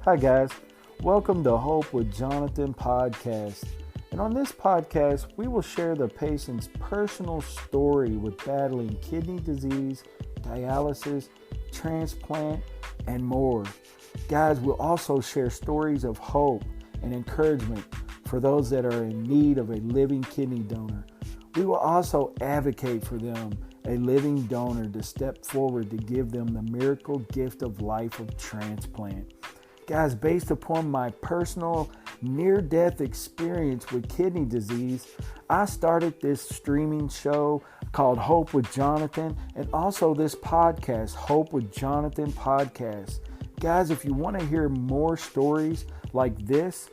Hi guys, welcome to Hope with Jonathan podcast. And on this podcast, we will share the patient's personal story with battling kidney disease, dialysis, transplant, and more. Guys, we'll also share stories of hope and encouragement for those that are in need of a living kidney donor. We will also advocate for them, a living donor, to step forward to give them the miracle gift of life of transplant. Guys, based upon my personal near-death experience with kidney disease, I started this streaming show called Hope with Jonathan, and also this podcast, Hope with Jonathan Podcast. Guys, if you want to hear more stories like this,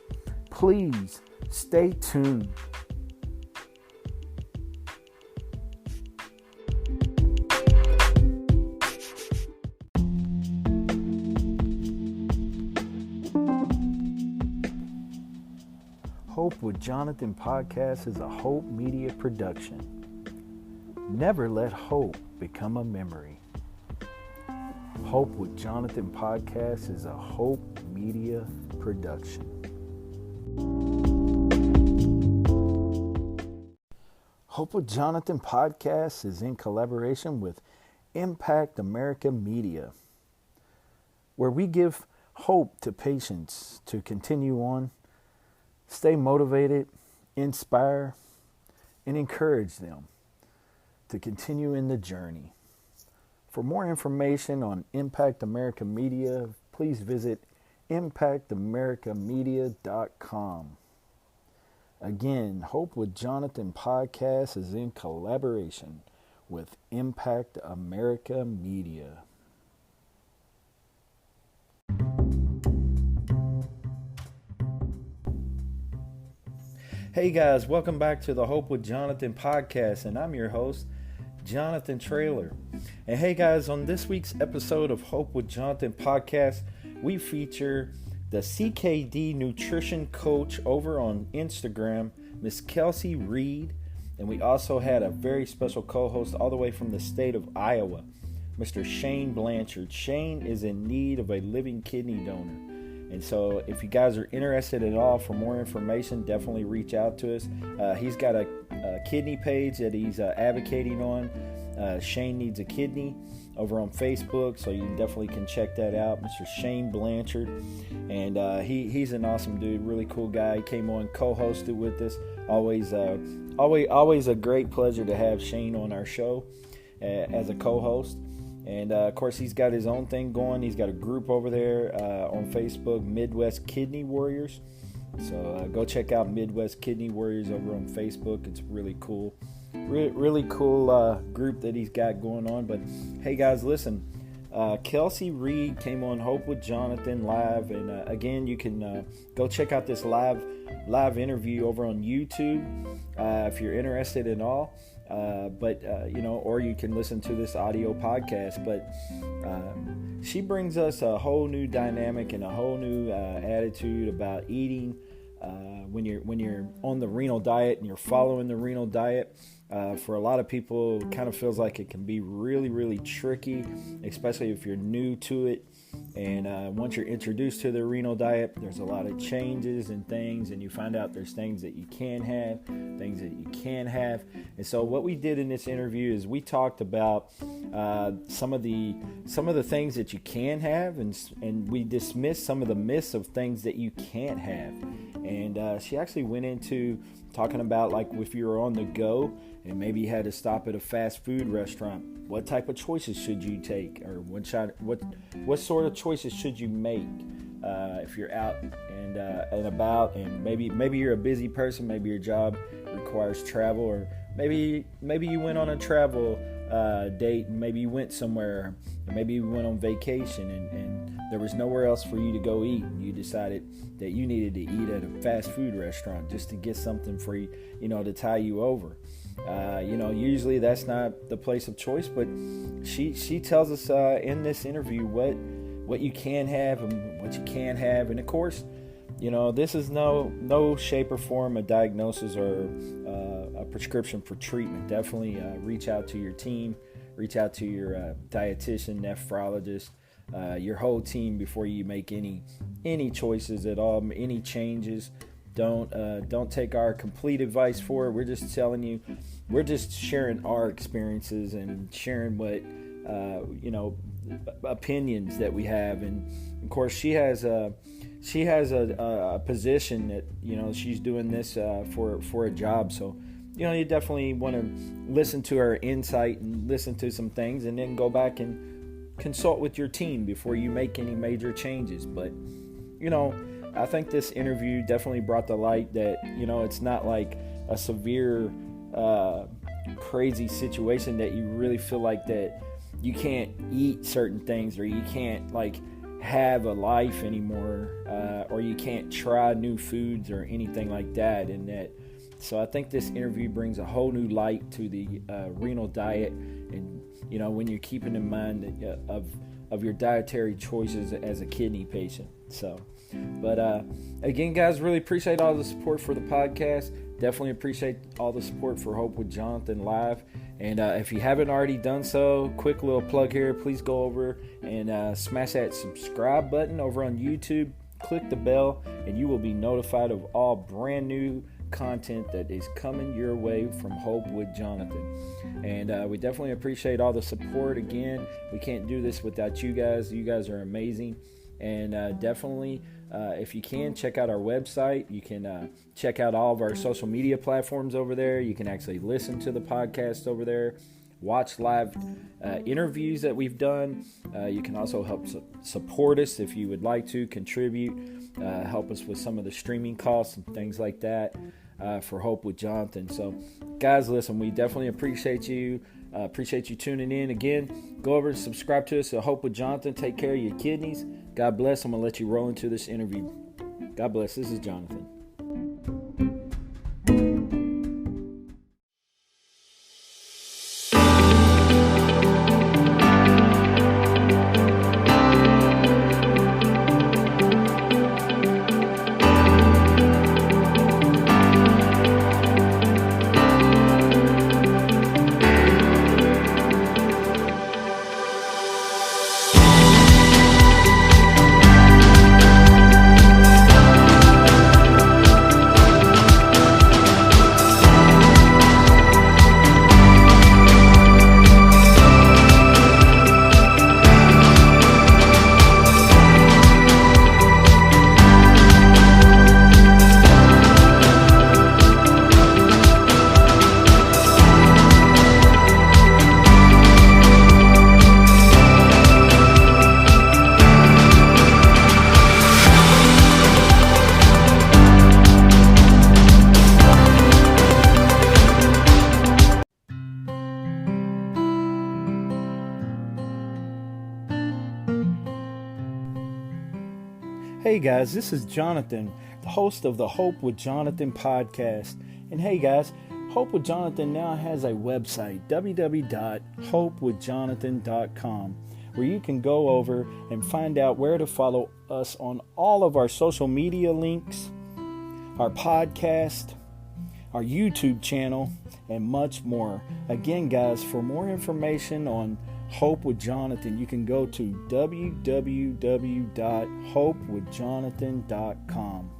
please stay tuned. Hope with Jonathan podcast is a Hope Media production. Never let hope become a memory. Hope with Jonathan podcast is a Hope Media production. Hope with Jonathan podcast is in collaboration with Impact America Media, where we give hope to patients to continue on, stay motivated, inspire, and encourage them to continue in the journey. For more information on Impact America Media, please visit impactamericamedia.com. Again, Hope with Jonathan podcast is in collaboration with Impact America Media. Hey guys, welcome back to the Hope with Jonathan podcast, and I'm your host, Jonathan Traylor. And hey guys, on this week's episode of Hope with Jonathan podcast, we feature the CKD nutrition coach over on Instagram, Miss Kellsey Reed, and we also had a very special co-host all the way from the state of Iowa, Mr. Shane Blanchard. Shane is in need of a living kidney donor. And so if you guys are interested at all for more information, definitely reach out to us. He's got a kidney page that he's advocating on. Shane Needs a Kidney over on Facebook, so you definitely can check that out. Mr. Shane Blanchard. And he's an awesome dude, really cool guy. He came on, co-hosted with us. Always a great pleasure to have Shane on our show as a co-host. And, of course, he's got his own thing going. He's got a group over there on Facebook, Midwest Kidney Warriors. So go check out Midwest Kidney Warriors over on Facebook. It's really cool. Really cool group that he's got going on. But, hey, guys, listen. Kellsey Reed came on Hope with Jonathan live. And, again, you can go check out this live interview over on YouTube if you're interested at all. Or you can listen to this audio podcast. But she brings us a whole new dynamic and a whole new attitude about eating when you're on the renal diet and you're following the renal diet. For a lot of people, it kind of feels like it can be really, really tricky, especially if you're new to it. And once you're introduced to the renal diet, there's a lot of changes and things, and you find out there's things that you can have, things that you can't have. And so what we did in this interview is we talked about some of the things that you can have, and we dismissed some of the myths of things that you can't have. And she actually went into talking about, like, if you were on the go and maybe you had to stop at a fast food restaurant, what type of choices should you take, or what sort of choices should you make if you're out and about, and maybe you're a busy person, maybe your job requires travel, or maybe you went on a travel date, and maybe you went somewhere, or maybe you went on vacation and there was nowhere else for you to go eat, and you decided that you needed to eat at a fast food restaurant just to get something for you, to tie you over. Usually that's not the place of choice, but she tells us in this interview what you can have and what you can't have. And of course, this is no shape or form a diagnosis or a prescription for treatment. Definitely reach out to your team, reach out to your dietitian, nephrologist, your whole team before you make any choices at all, any changes. Don't take our complete advice for it. We're just telling you, we're just sharing our experiences and sharing what opinions that we have. And of course, she has a position that she's doing this for a job. So you definitely want to listen to her insight and listen to some things, and then go back and consult with your team before you make any major changes. But I think this interview definitely brought to light that it's not like a severe crazy situation that you really feel like that you can't eat certain things, or you can't like have a life anymore, or you can't try new foods or anything like that. So I think this interview brings a whole new light to the renal diet, and when you're keeping in mind of your dietary choices as a kidney patient. But again, guys, really appreciate all the support for the podcast. Definitely appreciate all the support for Hope with Jonathan Live. And if you haven't already done so, quick little plug here, please go over and smash that subscribe button over on YouTube. Click the bell, and you will be notified of all brand new content that is coming your way from Hope with Jonathan. And we definitely appreciate all the support. Again, we can't do this without you guys. You guys are amazing. And definitely, if you can, check out our website. You can check out all of our social media platforms over there. You can actually listen to the podcast over there, watch live interviews that we've done. You can also help support us if you would like to contribute, help us with some of the streaming costs and things like that for Hope with Jonathan. So, guys, listen, we definitely appreciate you. Appreciate you tuning in. Again, go over and subscribe to us at Hope with Jonathan. Take care of your kidneys. God bless. I'm going to let you roll into this interview. God bless. This is Jonathan. Hey guys, this is Jonathan, the host of the Hope with Jonathan podcast. And hey guys, Hope with Jonathan now has a website, www.hopewithjonathan.com, where you can go over and find out where to follow us on all of our social media links, our podcast, our YouTube channel, and much more. Again, guys, for more information on Hope with Jonathan, you can go to www.hopewithjonathan.com.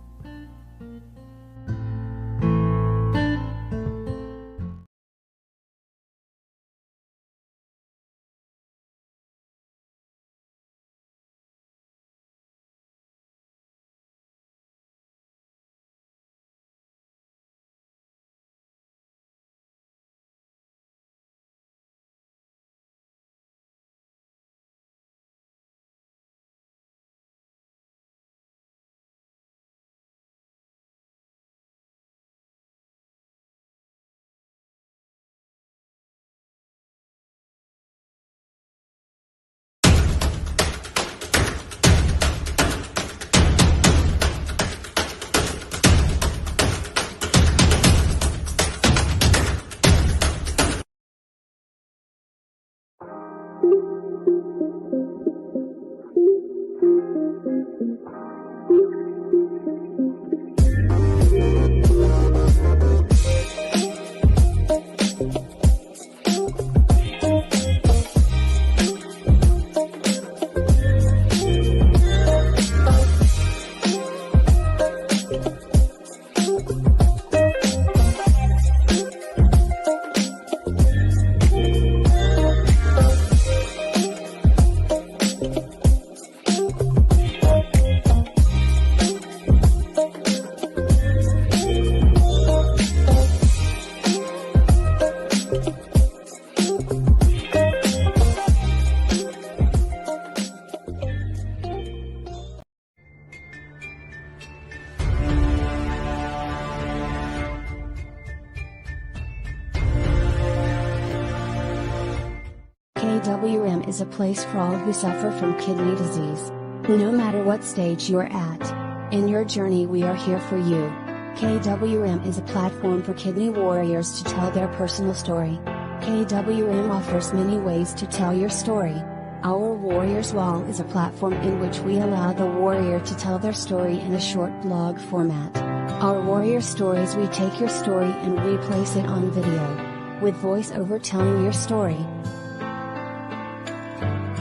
KWM is a place for all who suffer from kidney disease. No matter what stage you're at in your journey, we are here for you. KWM is a platform for kidney warriors to tell their personal story. KWM offers many ways to tell your story. Our Warriors Wall is a platform in which we allow the warrior to tell their story in a short blog format. Our warrior stories, we take your story and we place it on video, with voiceover telling your story.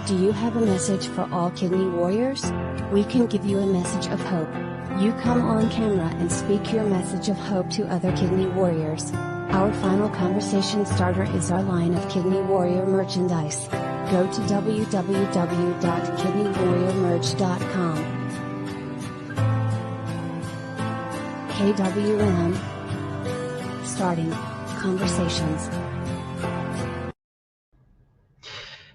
Do you have a message for all kidney warriors? We can give you a message of hope. You come on camera and speak your message of hope to other kidney warriors. Our final conversation starter is our line of Kidney Warrior merchandise. Go to www.kidneywarriormerch.com. KWM. Starting conversations.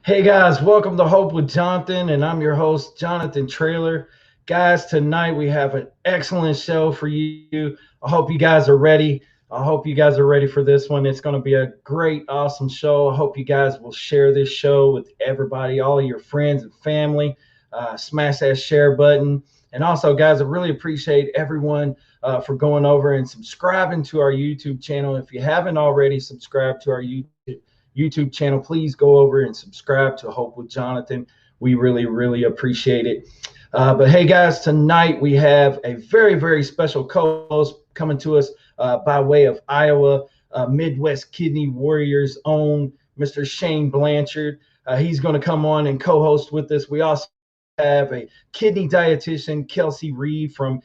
Hey guys, welcome to Hope with Jonathan, and I'm your host, Jonathan Trailer. Guys, tonight we have an excellent show for you. I hope you guys are ready. I hope you guys are ready for this one. It's going to be a great, awesome show. I hope you guys will share this show with everybody, all of your friends and family. Smash that share button. And also, guys, I really appreciate everyone for going over and subscribing to our YouTube channel. If you haven't already subscribed to our YouTube channel, please go over and subscribe to Hope with Jonathan. We really, really appreciate it. But hey, guys, tonight we have a very, very special co-host coming to us by way of Iowa, Midwest Kidney Warriors own Mr. Shane Blanchard. He's going to come on and co-host with us. We also have a Kidney Dietitian Kellsey Reed from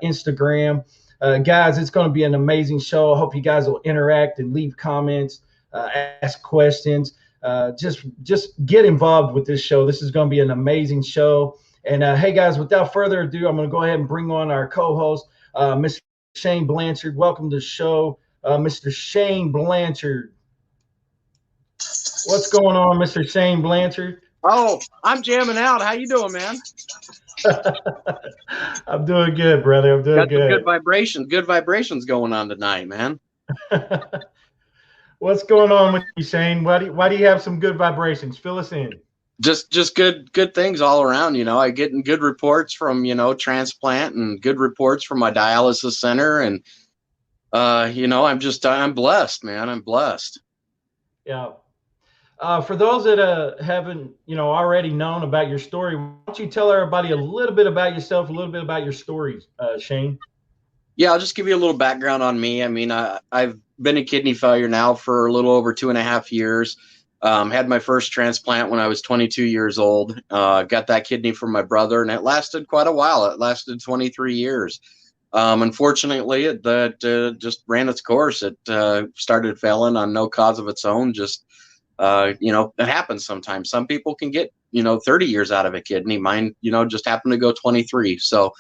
Instagram. Guys, it's going to be an amazing show. I hope you guys will interact and leave comments, ask questions. Just get involved with this show. This is going to be an amazing show. And hey, guys, without further ado, I'm going to go ahead and bring on our co-host, Mr. Shane Blanchard. Welcome to the show, Mr. Shane Blanchard. What's going on, Mr. Shane Blanchard? Oh, I'm jamming out. How you doing, man? I'm doing good, brother. I'm doing Got good. Good vibrations going on tonight, man. What's going on with you, Shane? Why do you have some good vibrations? Fill us in. Just good things all around. You know, I getting good reports from, transplant, and good reports from my dialysis center. And, I'm blessed, man. I'm blessed. Yeah. For those that haven't, already known about your story, why don't you tell everybody a little bit about yourself, a little bit about your story, Shane? Yeah, I'll just give you a little background on me. I mean, I've been in kidney failure now for a little over 2.5 years. Had my first transplant when I was 22 years old. Got that kidney from my brother, and it lasted quite a while. It lasted 23 years. Unfortunately, it just ran its course. It started failing on no cause of its own. Just, it happens sometimes. Some people can get, 30 years out of a kidney. Mine, just happened to go 23. So,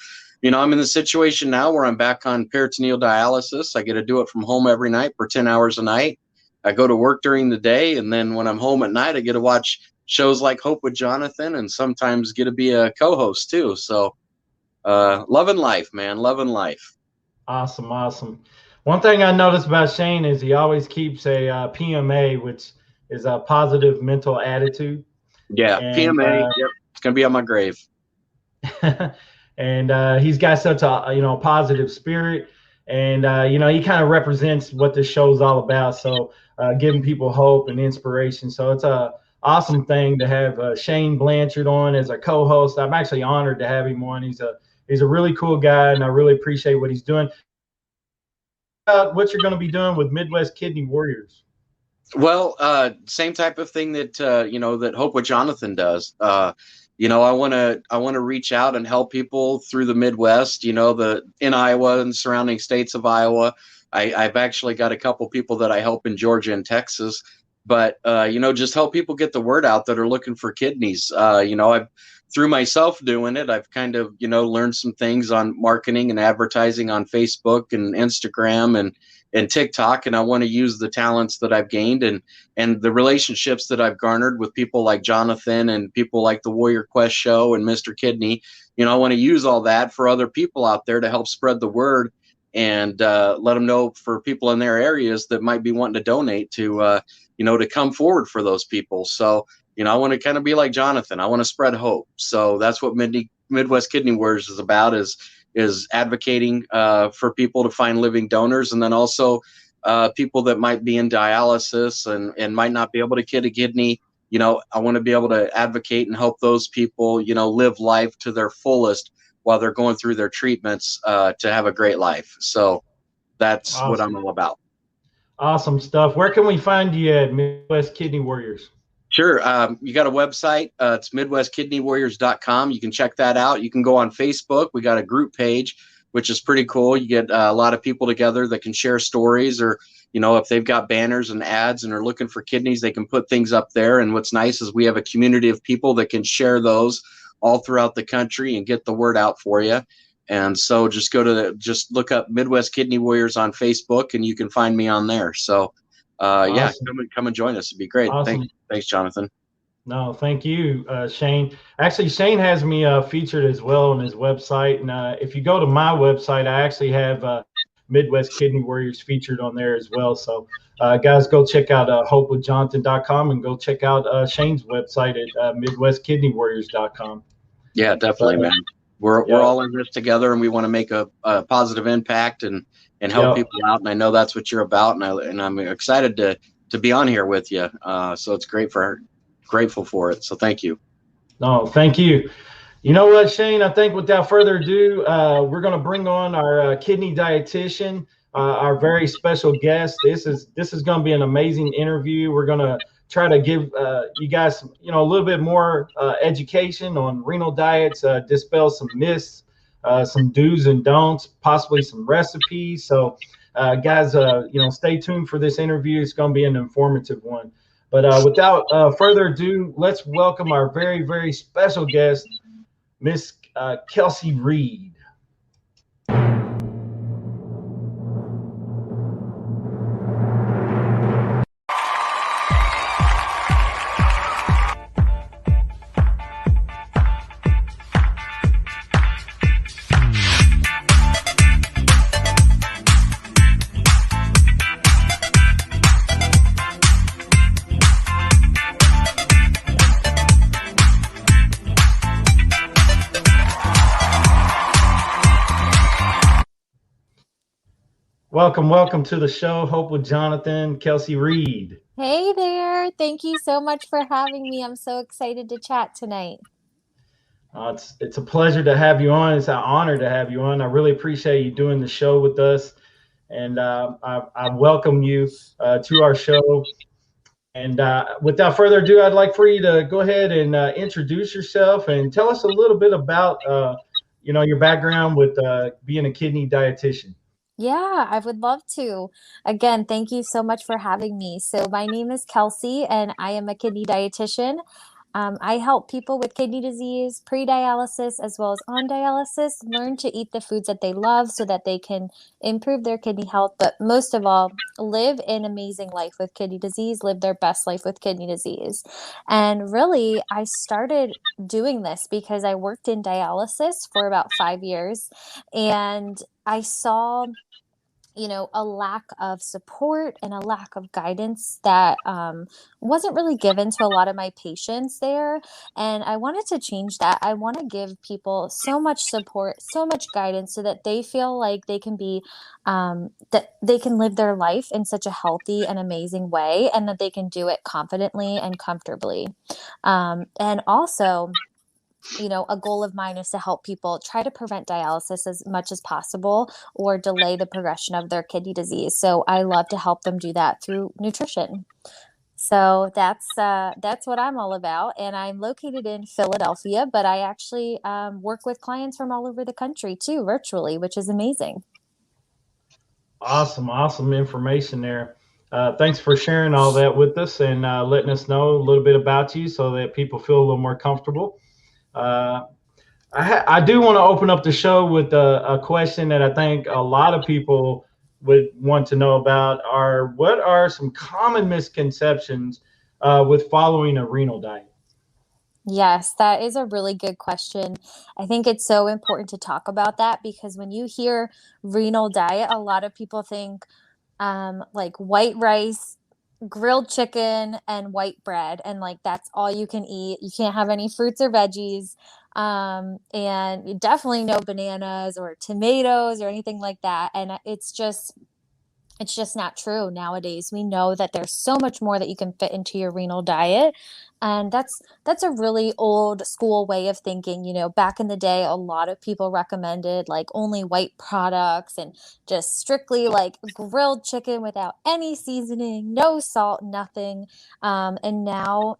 I'm in the situation now where I'm back on peritoneal dialysis. I get to do it from home every night for 10 hours a night. I go to work during the day, and then when I'm home at night, I get to watch shows like Hope with Jonathan, and sometimes get to be a co-host too. So, loving life, man, loving life. Awesome. One thing I noticed about Shane is he always keeps a PMA, which is a positive mental attitude. Yeah, and, PMA. Yep, it's gonna be on my grave. And he's got such a positive spirit. And, he kind of represents what this show's all about. So giving people hope and inspiration. So it's a awesome thing to have Shane Blanchard on as a co-host. I'm actually honored to have him on. He's a really cool guy, and I really appreciate what he's doing. What you're going to be doing with Midwest Kidney Warriors? Well, same type of thing that, that Hope with Jonathan does. I want to reach out and help people through the Midwest, in Iowa and surrounding states of Iowa. I've actually got a couple people that I help in Georgia and Texas, but, just help people get the word out that are looking for kidneys. I've, through myself doing it, I've kind of, learned some things on marketing and advertising on Facebook and Instagram and TikTok, and I want to use the talents that I've gained and the relationships that I've garnered with people like Jonathan and people like the Warrior Quest Show and Mr. Kidney. I want to use all that for other people out there to help spread the word and let them know for people in their areas that might be wanting to donate to, to come forward for those people. So, I want to kind of be like Jonathan. I want to spread hope. So that's what Midwest Kidney Warriors is about, is advocating for people to find living donors, and then also people that might be in dialysis and might not be able to get a kidney. I want to be able to advocate and help those people, live life to their fullest while they're going through their treatments to have a great life. So that's awesome. what I'm all about. Awesome stuff. Where can we find you at Midwest Kidney Warriors? Sure. You got a website. It's MidwestKidneyWarriors.com. You can check that out. You can go on Facebook. We got a group page, which is pretty cool. You get a lot of people together that can share stories, or, if they've got banners and ads and are looking for kidneys, they can put things up there. And what's nice is we have a community of people that can share those all throughout the country and get the word out for you. And so just just look up Midwest Kidney Warriors on Facebook, and you can find me on there. So awesome. Yeah, come and join us. It'd be great. Awesome. Thanks, Jonathan. No, thank you, Shane. Actually, Shane has me featured as well on his website. And if you go to my website, I actually have Midwest Kidney Warriors featured on there as well. So guys, go check out hopewithjonathan.com and go check out Shane's website at MidwestKidneyWarriors.com. Yeah, definitely, man. We're all in this together, and we want to make a positive impact and help people out. And I know that's what you're about, and I'm excited to be on here with you. So it's grateful for it. So thank you. No, thank you. You know what, Shane? I think without further ado, we're going to bring on our kidney dietitian, our very special guest. This is going to be an amazing interview. We're going to try to give you guys, a little bit more education on renal diets, dispel some myths, some do's and don'ts, possibly some recipes. So, guys, stay tuned for this interview. It's going to be an informative one. But without further ado, let's welcome our very, very special guest, Miss Kellsey Reed. Welcome to the show, Hope with Jonathan, Kellsey Reed. Hey there. Thank you so much for having me. I'm so excited to chat tonight. It's a pleasure to have you on. It's an honor to have you on. I really appreciate you doing the show with us. And I welcome you to our show. And without further ado, I'd like for you to go ahead and introduce yourself and tell us a little bit about, your background with being a kidney dietitian. Yeah, I would love to. Again, thank you so much for having me. So my name is Kellsey, and I am a kidney dietitian. I help people with kidney disease, pre-dialysis, as well as on dialysis, learn to eat the foods that they love so that they can improve their kidney health, but most of all, live an amazing life with kidney disease, live their best life with kidney disease. And really, I started doing this because I worked in dialysis for about 5 years, and I saw a lack of support and a lack of guidance that wasn't really given to a lot of my patients there. And I wanted to change that. I want to give people so much support, so much guidance so that they feel like they can be, that they can live their life in such a healthy and amazing way, and that they can do it confidently and comfortably. And also, a goal of mine is to help people try to prevent dialysis as much as possible or delay the progression of their kidney disease. So I love to help them do that through nutrition. So that's what I'm all about. And I'm located in Philadelphia, but I actually work with clients from all over the country too, virtually, which is amazing. Awesome information there. Thanks for sharing all that with us and letting us know a little bit about you so that people feel a little more comfortable. I do want to open up the show with a question that I think a lot of people would want to know about what are some common misconceptions with following a renal diet? Yes, that is a really good question. I think it's so important to talk about that because when you hear renal diet, a lot of people think like white rice, grilled chicken and white bread, and like that's all you can eat. You can't have any fruits or veggies, and definitely no bananas or tomatoes or anything like that. And it's just not true nowadays. We know that there's so much more that you can fit into your renal diet. And that's a really old school way of thinking. You know, back in the day, a lot of people recommended like only white products and just strictly like grilled chicken without any seasoning, no salt, nothing. And now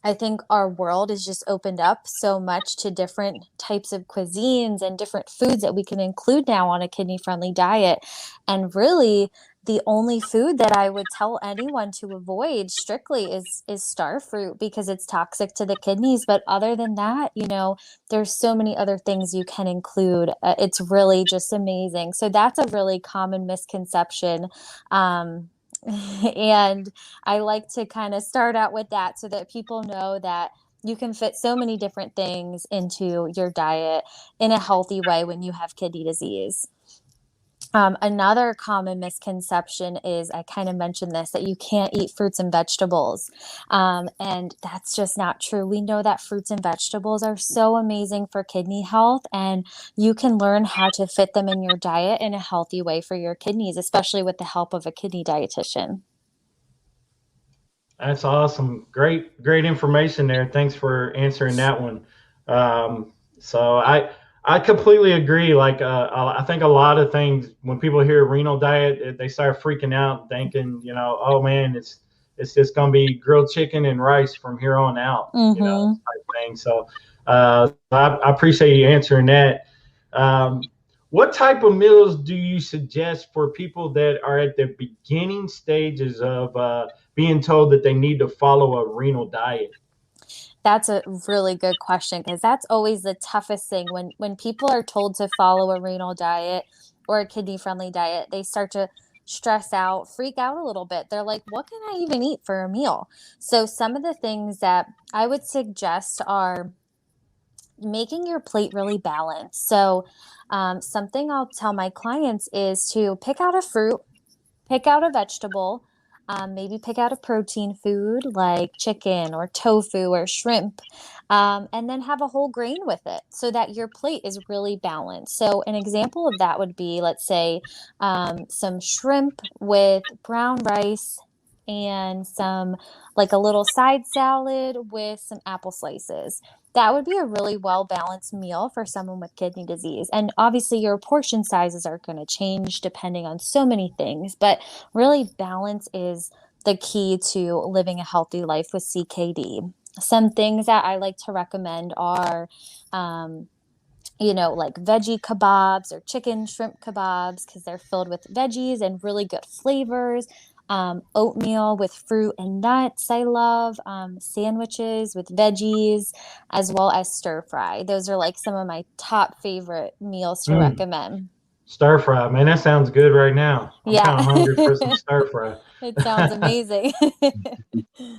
I think our world is just opened up so much to different types of cuisines and different foods that we can include now on a kidney-friendly diet. And really, the only food that I would tell anyone to avoid strictly is star fruit because it's toxic to the kidneys. But other than that, you know, there's so many other things you can include. It's really just amazing. So that's a really common misconception. And I like to kind of start out with that so that people know that you can fit so many different things into your diet in a healthy way when you have kidney disease. Another common misconception is, I kind of mentioned this, that you can't eat fruits and vegetables. And that's just not true. We know that fruits and vegetables are so amazing for kidney health, and you can learn how to fit them in your diet in a healthy way for your kidneys, especially with the help of a kidney dietitian. That's awesome. Great information there. Thanks for answering that one. So I completely agree. Like, I think a lot of things, when people hear renal diet, they start freaking out thinking, you know, oh man, it's just going to be grilled chicken and rice from here on out, you know, type thing. So, I appreciate you answering that. What type of meals do you suggest for people that are at the beginning stages of being told that they need to follow a renal diet? That's a really good question, because that's always the toughest thing. When people are told to follow a renal diet or a kidney-friendly diet, they start to stress out, freak out a little bit. They're like, what can I even eat for a meal? So some of the things that I would suggest are making your plate really balanced. So something I'll tell my clients is to pick out a fruit, pick out a vegetable, maybe pick out a protein food like chicken or tofu or shrimp, and then have a whole grain with it so that your plate is really balanced. So an example of that would be, let's say, some shrimp with brown rice and some, like a little side salad with some apple slices. That would be a really well-balanced meal for someone with kidney disease. And obviously your portion sizes are going to change depending on so many things, but really balance is the key to living a healthy life with CKD. Some things that I like to recommend are, you know, like veggie kebabs or chicken shrimp kebabs, because they're filled with veggies and really good flavors. Oatmeal with fruit and nuts, I love. Sandwiches with veggies, as well as stir fry. Those are like some of my top favorite meals to recommend. Stir fry, man, that sounds good right now. I'm kind of hungry for some stir fry. It sounds amazing.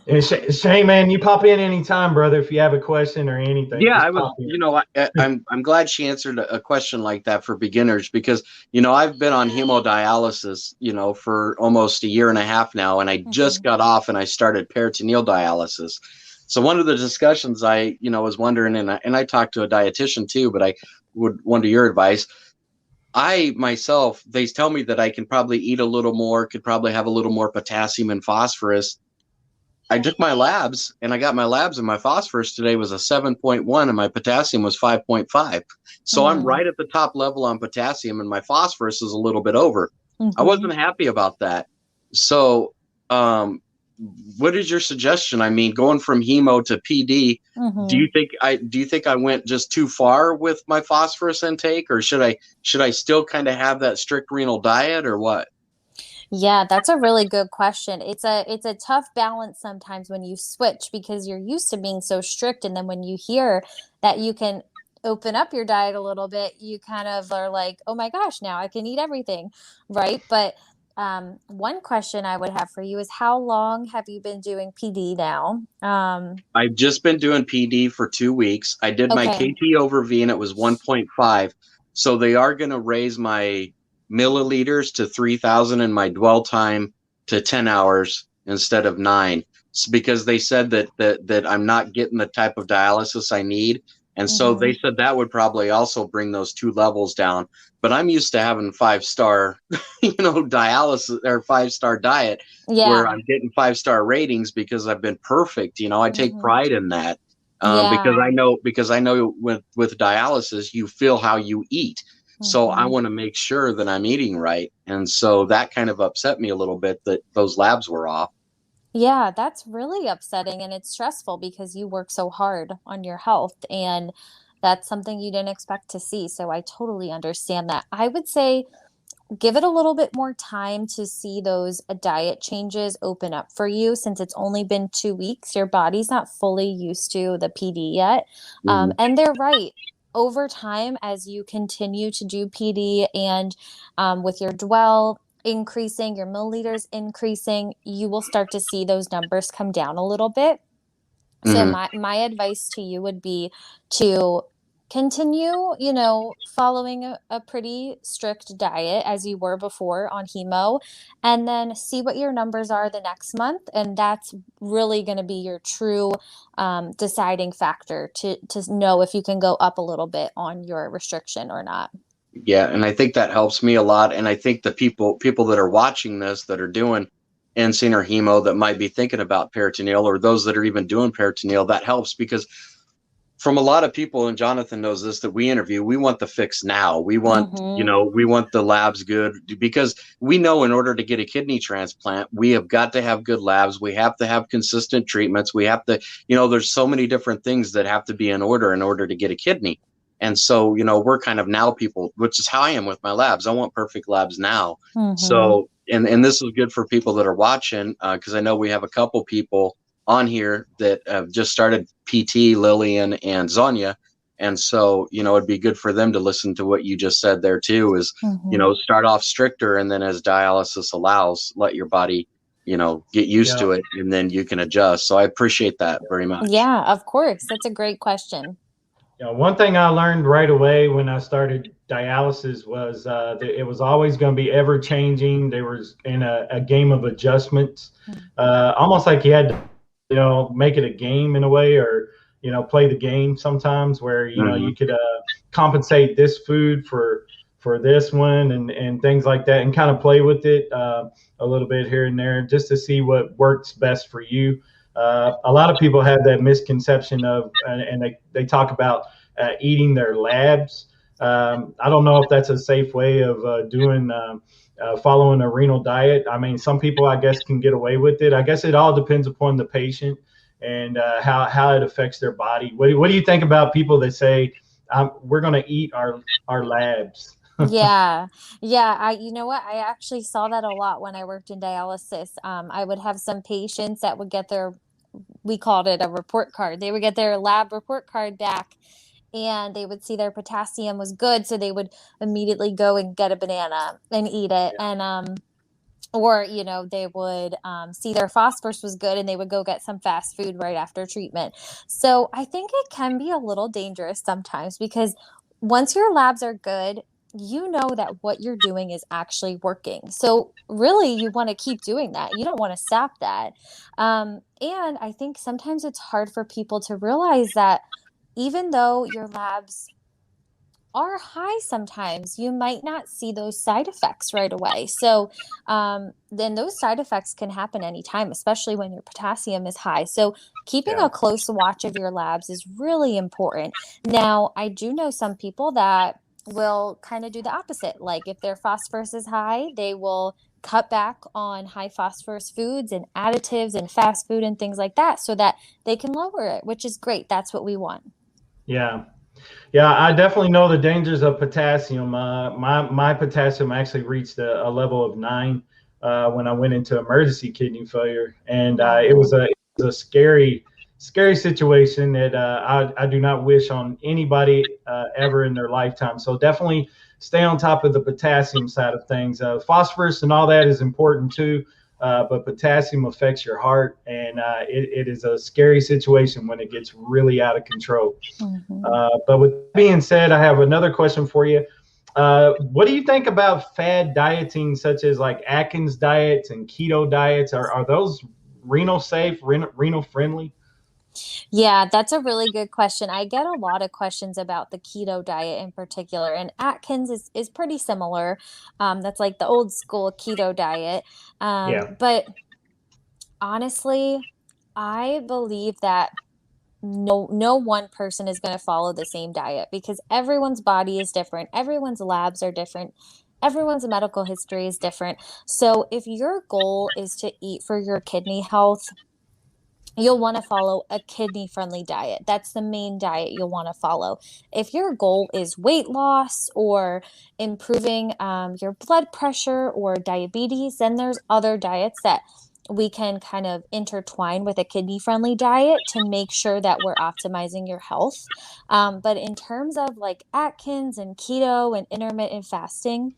And Shane, man, you pop in anytime, brother, if you have a question or anything. Yeah, I was, you know, I'm glad she answered a question like that for beginners, because, you know, I've been on hemodialysis, you know, for almost a year and a half now, and I just got off and I started peritoneal dialysis. So one of the discussions I, you know, was wondering, and I talked to a dietitian too, but I would wonder your advice. I myself, they tell me that I can probably eat a little more, could probably have a little more potassium and phosphorus. I took my labs and I got my labs, and my phosphorus today was a 7.1 and my potassium was 5.5. So I'm right at the top level on potassium, and my phosphorus is a little bit over. I wasn't happy about that. So, what is your suggestion? I mean, going from hemo to PD, do you think I went just too far with my phosphorus intake, or should I still kind of have that strict renal diet, or what? Yeah, that's a really good question. It's a tough balance sometimes when you switch, because you're used to being so strict, and then when you hear that you can open up your diet a little bit, you kind of are like, oh my gosh, now I can eat everything, right? But one question I would have for you is, how long have you been doing PD now? I've just been doing PD for 2 weeks. I did my KT over V, and it was 1.5. So they are going to raise my milliliters to 3,000 and my dwell time to 10 hours instead of 9. It's because they said that I'm not getting the type of dialysis I need. And so they said that would probably also bring those 2 levels down. But I'm used to having 5-star, dialysis or 5-star diet where I'm getting 5-star ratings because I've been perfect. I take pride in that. Because I know with dialysis, you feel how you eat. So I want to make sure that I'm eating right. And so that kind of upset me a little bit that those labs were off. Yeah, that's really upsetting, and it's stressful because you work so hard on your health, and that's something you didn't expect to see. So I totally understand that. I would say give it a little bit more time to see those diet changes open up for you, since it's only been 2 weeks. Your body's not fully used to the PD yet. And they're right. Over time, as you continue to do PD and with your dwell increasing, your milliliters increasing, you will start to see those numbers come down a little bit. So my advice to you would be to continue, following a pretty strict diet as you were before on hemo, and then see what your numbers are the next month. And that's really going to be your true deciding factor to know if you can go up a little bit on your restriction or not. Yeah, and I think that helps me a lot. And I think the people that are watching this, that are doing insulin or hemo, that might be thinking about peritoneal, or those that are even doing peritoneal, that helps, because from a lot of people, and Jonathan knows this, that we interview, we want the fix now. We want, we want the labs good, because we know in order to get a kidney transplant, we have got to have good labs. We have to have consistent treatments. We have to, there's so many different things that have to be in order to get a kidney. And so, we're kind of now people, which is how I am with my labs. I want perfect labs now. So, and this is good for people that are watching, because I know we have a couple people on here that have just started PT, Lillian and Zonia. And so, it'd be good for them to listen to what you just said there too, is, start off stricter, and then as dialysis allows, let your body, get used to it, and then you can adjust. So I appreciate that very much. Yeah, of course. That's a great question. One thing I learned right away when I started dialysis was that it was always going to be ever changing. There was in a game of adjustments, almost like you had to, make it a game in a way, or, play the game sometimes, where, you could compensate this food for this one, and things like that, and kind of play with it a little bit here and there, just to see what works best for you. A lot of people have that misconception of, and they talk about eating their labs. I don't know if that's a safe way of following a renal diet. I mean, some people, I guess, can get away with it. I guess it all depends upon the patient and how it affects their body. What do you think about people that say, we're going to eat our labs? Yeah. You know what? I actually saw that a lot when I worked in dialysis. I would have some patients that would get we called it a report card. They would get their lab report card back, and they would see their potassium was good. So they would immediately go and get a banana and eat it. And, or, they would see their phosphorus was good, and they would go get some fast food right after treatment. So I think it can be a little dangerous sometimes, because once your labs are good, you know that what you're doing is actually working. So really, you want to keep doing that. You don't want to stop that. And I think sometimes it's hard for people to realize that even though your labs are high, sometimes you might not see those side effects right away. So then those side effects can happen anytime, especially when your potassium is high. So keeping a close watch of your labs is really important. Now, I do know some people that will kind of do the opposite. Like if their phosphorus is high, they will cut back on high phosphorus foods and additives and fast food and things like that, so that they can lower it, which is great. That's what we want. Yeah, I definitely know the dangers of potassium. My potassium actually reached a level of 9 when I went into emergency kidney failure, and it was a scary situation that I do not wish on anybody ever in their lifetime. So definitely stay on top of the potassium side of things. Phosphorus and all that is important too, but potassium affects your heart, and it is a scary situation when it gets really out of control. But with that being said, I have another question for you. What do you think about fad dieting, such as like Atkins diets and keto diets? Are those renal safe, renal friendly? Yeah, that's a really good question. I get a lot of questions about the keto diet in particular, and Atkins is pretty similar. That's like the old school keto diet. Yeah. But honestly, I believe that no one person is going to follow the same diet because everyone's body is different, everyone's labs are different, everyone's medical history is different. So if your goal is to eat for your kidney health, you'll want to follow a kidney friendly diet. That's the main diet you'll want to follow. If your goal is weight loss or improving your blood pressure or diabetes, then there's other diets that we can kind of intertwine with a kidney friendly diet to make sure that we're optimizing your health. But in terms of like Atkins and keto and intermittent fasting,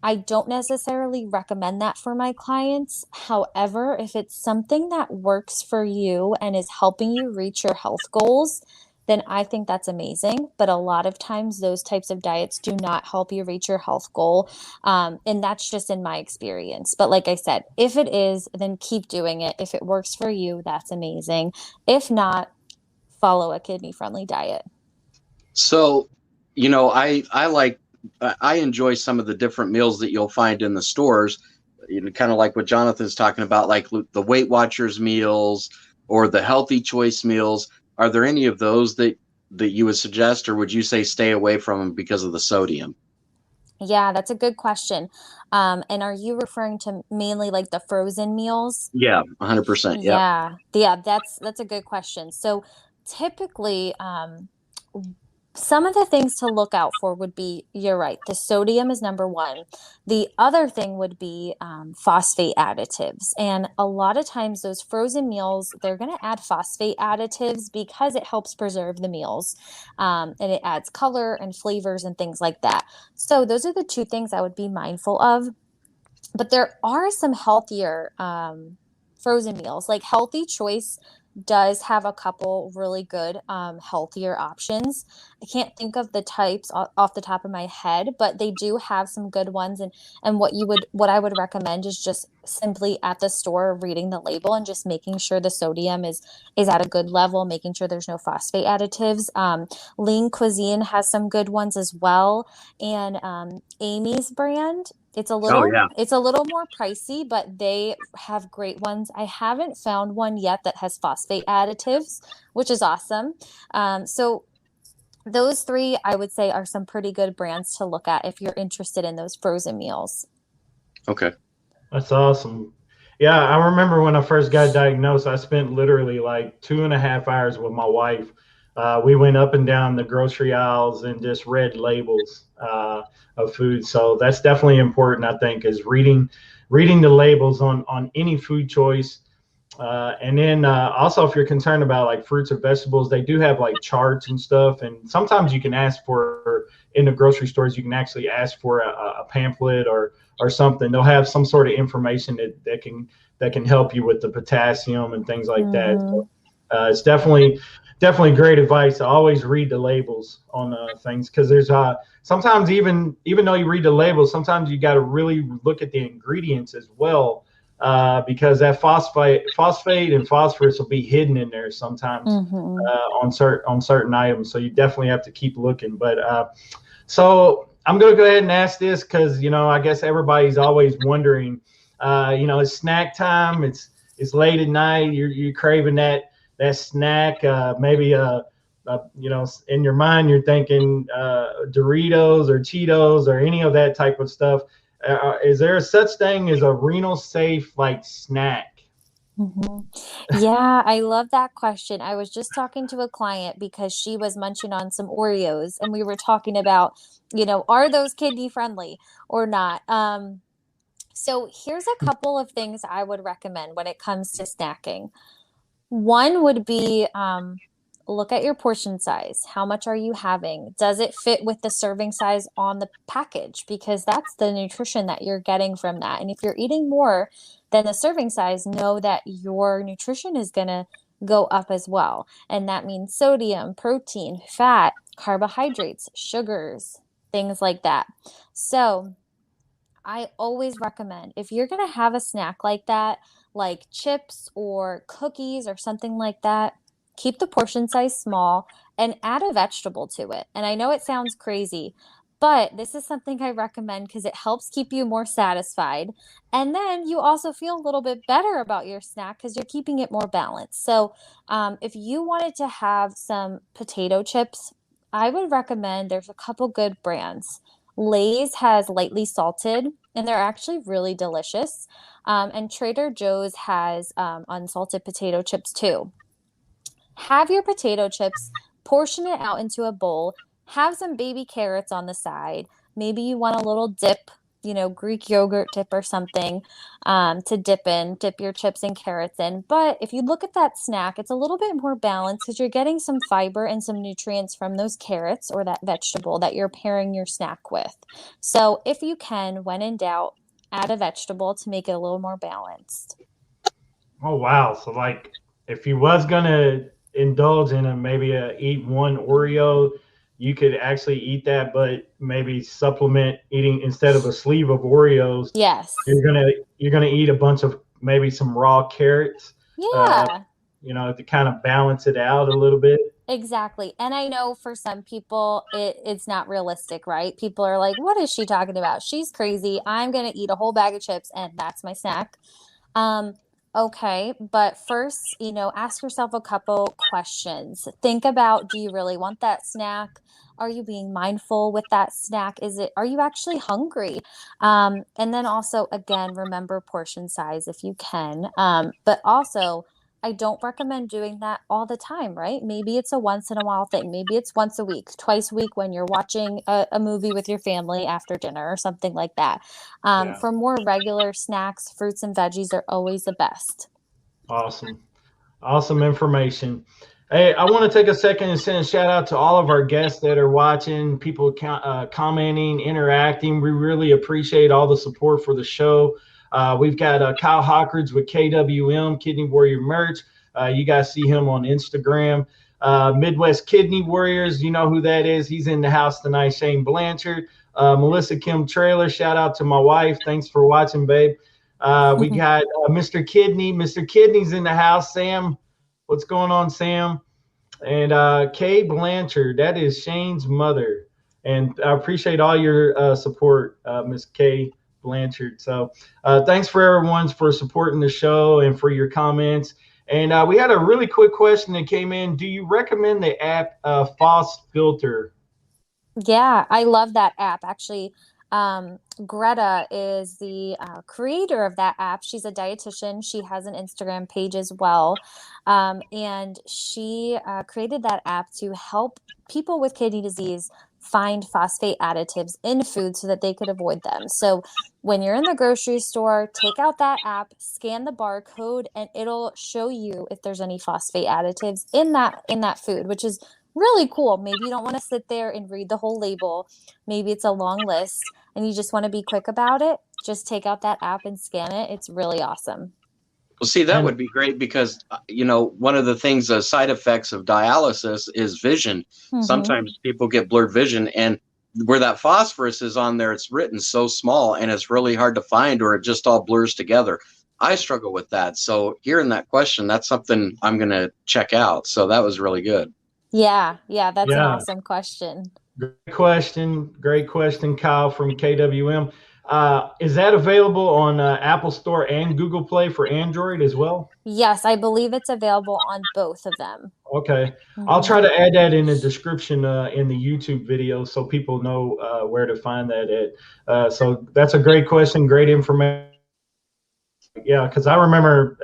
I don't necessarily recommend that for my clients. However, if it's something that works for you and is helping you reach your health goals, then I think that's amazing. But a lot of times, those types of diets do not help you reach your health goal. And that's just in my experience. But like I said, if it is, then keep doing it. If it works for you, that's amazing. If not, follow a kidney friendly diet. So, I enjoy some of the different meals that you'll find in the stores, kind of like what Jonathan's talking about, like the Weight Watchers meals or the healthy choice meals. Are there any of those that you would suggest, or would you say stay away from them because of the sodium? Yeah, that's a good question. And are you referring to mainly like the frozen meals? Yeah, 100%. Yeah. Yeah, that's a good question. So typically, some of the things to look out for would be, you're right, the sodium is number one. The other thing would be phosphate additives. And a lot of times those frozen meals, they're going to add phosphate additives because it helps preserve the meals. And it adds color and flavors and things like that. So those are the two things I would be mindful of. But there are some healthier frozen meals. Like Healthy Choice does have a couple really good healthier options. I can't think of the types off the top of my head, but they do have some good ones. And what I would recommend is just simply at the store reading the label and just making sure the sodium is at a good level, making sure there's no phosphate additives. Lean Cuisine has some good ones as well, and Amy's brand. It's a Oh, yeah. little more pricey, but they have great ones. I haven't found one yet that has phosphate additives, which is awesome. So those three, I would say, are some pretty good brands to look at if you're interested in those frozen meals. Okay. That's awesome. Yeah, I remember when I first got diagnosed, I spent literally like 2.5 hours with my wife. We went up and down the grocery aisles and just read labels of food. So that's definitely important, I think, is reading the labels on any food choice. And then also, if you're concerned about like fruits or vegetables, they do have like charts and stuff. And sometimes you can ask for, in the grocery stores, you can actually ask for a pamphlet or something. They'll have some sort of information that can help you with the potassium and things like that. So, it's definitely great advice to always read the labels on things, because there's sometimes even though you read the labels, sometimes you got to really look at the ingredients as well, because that phosphate and phosphorus will be hidden in there sometimes on certain items. So you definitely have to keep looking. But so I'm going to go ahead and ask this because, I guess everybody's always wondering, it's snack time. It's late at night. You're craving that snack. Maybe, in your mind, you're thinking Doritos or Cheetos or any of that type of stuff. Is there such thing as a renal safe like snack? Yeah, I love that question. I was just talking to a client because she was munching on some Oreos, and we were talking about, are those kidney friendly or not? So here's a couple of things I would recommend when it comes to snacking. One would be look at your portion size. How much are you having? Does it fit with the serving size on the package? Because that's the nutrition that you're getting from that. And if you're eating more than the serving size, know that your nutrition is going to go up as well. And that means sodium, protein, fat, carbohydrates, sugars, things like that. So I always recommend if you're going to have a snack like that, like chips or cookies or something like that, keep the portion size small and add a vegetable to it. And I know it sounds crazy, but this is something I recommend because it helps keep you more satisfied. And then you also feel a little bit better about your snack because you're keeping it more balanced. So, if you wanted to have some potato chips, I would recommend there's a couple good brands. Lay's has lightly salted, and they're actually really delicious. And Trader Joe's has unsalted potato chips too. Have your potato chips, portion it out into a bowl, have some baby carrots on the side. Maybe you want a little dip, Greek yogurt dip or something to dip your chips and carrots in. But if you look at that snack, it's a little bit more balanced because you're getting some fiber and some nutrients from those carrots or that vegetable that you're pairing your snack with. So if you can, when in doubt, add a vegetable to make it a little more balanced. Oh, wow. So like if you was going to indulge in eat one Oreo, you could actually eat that, but maybe supplement eating instead of a sleeve of Oreos. Yes. You're gonna eat a bunch of maybe some raw carrots. Yeah. To kind of balance it out a little bit. Exactly. And I know for some people it's not realistic, right? People are like, what is she talking about? She's crazy. I'm going to eat a whole bag of chips and that's my snack. Okay, but first, ask yourself a couple questions. Think about, do you really want that snack? Are you being mindful with that snack? Are you actually hungry? And then also, again, remember portion size if you can. But also, I don't recommend doing that all the time, right? Maybe it's a once in a while thing. Maybe it's once a week, twice a week when you're watching a movie with your family after dinner or something like that. For more regular snacks, fruits and veggies are always the best. Awesome information. Hey, I want to take a second and send a shout out to all of our guests that are watching, people commenting, interacting. We really appreciate all the support for the show. We've got Kyle Hawkins with KWM, Kidney Warrior Merch. You guys see him on Instagram. Midwest Kidney Warriors, you know who that is. He's in the house tonight, Shane Blanchard. Melissa Kim Trailer, shout out to my wife. Thanks for watching, babe. We got Mr. Kidney. Mr. Kidney's in the house. Sam, what's going on, Sam? And Kay Blanchard, that is Shane's mother. And I appreciate all your support, Miss Kay Blanchard. So thanks for everyone for supporting the show and for your comments. And we had a really quick question that came in. Do you recommend the app Phosfilter? Yeah, I love that app. Actually, Greta is the creator of that app. She's a dietitian. She has an Instagram page as well. And she created that app to help people with kidney disease find phosphate additives in food so that they could avoid them. So when you're in the grocery store, take out that app, scan the barcode, and it'll show you if there's any phosphate additives in that food, which is really cool. Maybe you don't want to sit there and read the whole label. Maybe it's a long list and you just want to be quick about it. Just take out that app and scan it. It's really awesome. Well, see, that would be great because, one of the things, side effects of dialysis is vision. Mm-hmm. Sometimes people get blurred vision, and where that phosphorus is on there, it's written so small and it's really hard to find, or it just all blurs together. I struggle with that. So hearing that question, that's something I'm going to check out. So that was really good. Yeah, that's an awesome question. Great question, Kyle from KWM. Is that available on Apple Store and Google Play for Android as well? Yes, I believe it's available on both of them. Okay. Mm-hmm. I'll try to add that in the description in the YouTube video so people know where to find that at. So that's a great question, great information. Yeah, because I remember,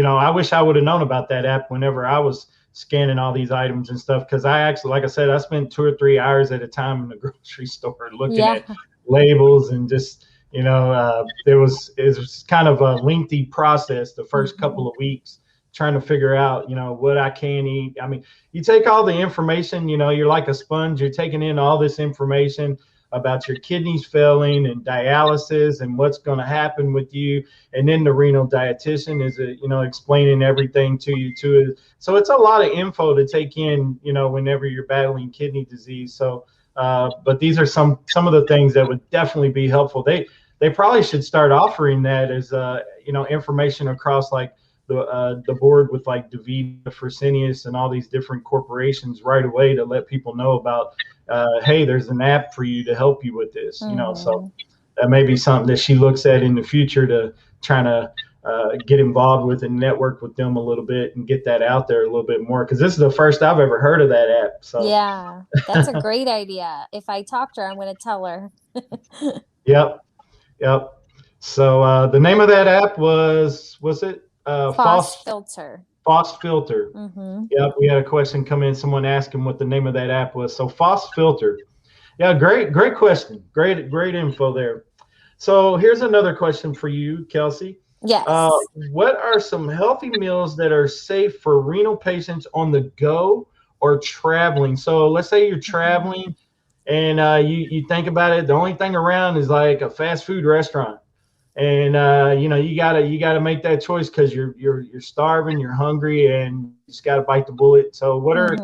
I wish I would have known about that app whenever I was scanning all these items and stuff, because I actually, like I said, I spent 2 or 3 hours at a time in the grocery store looking at labels and just, it was kind of a lengthy process the first couple of weeks trying to figure out, what I can eat. I mean, you take all the information, you're like a sponge, you're taking in all this information about your kidneys failing and dialysis and what's going to happen with you. And then the renal dietitian is, explaining everything to you too. So it's a lot of info to take in, whenever you're battling kidney disease. So, but these are some of the things that would definitely be helpful. they probably should start offering that as information across like the board with like DaVita, Fresenius, and all these different corporations right away to let people know about, hey, there's an app for you to help you with this. So that may be something that she looks at in the future to try to get involved with and network with them a little bit and get that out there a little bit more, because this is the first I've ever heard of that app. So yeah, that's a great idea. If I talk to her, I'm going to tell her. Yep. So the name of that app was it Phosfilter. Phosfilter. Yep, we had a question come in, someone asking what the name of that app was. So Phosfilter. Yeah, great question. Great info there. So here's another question for you, Kellsey. Yes. What are some healthy meals that are safe for renal patients on the go or traveling? So let's say you're traveling and you think about it, the only thing around is like a fast food restaurant. And you gotta make that choice because you're starving, you're hungry, and you just gotta bite the bullet. So what are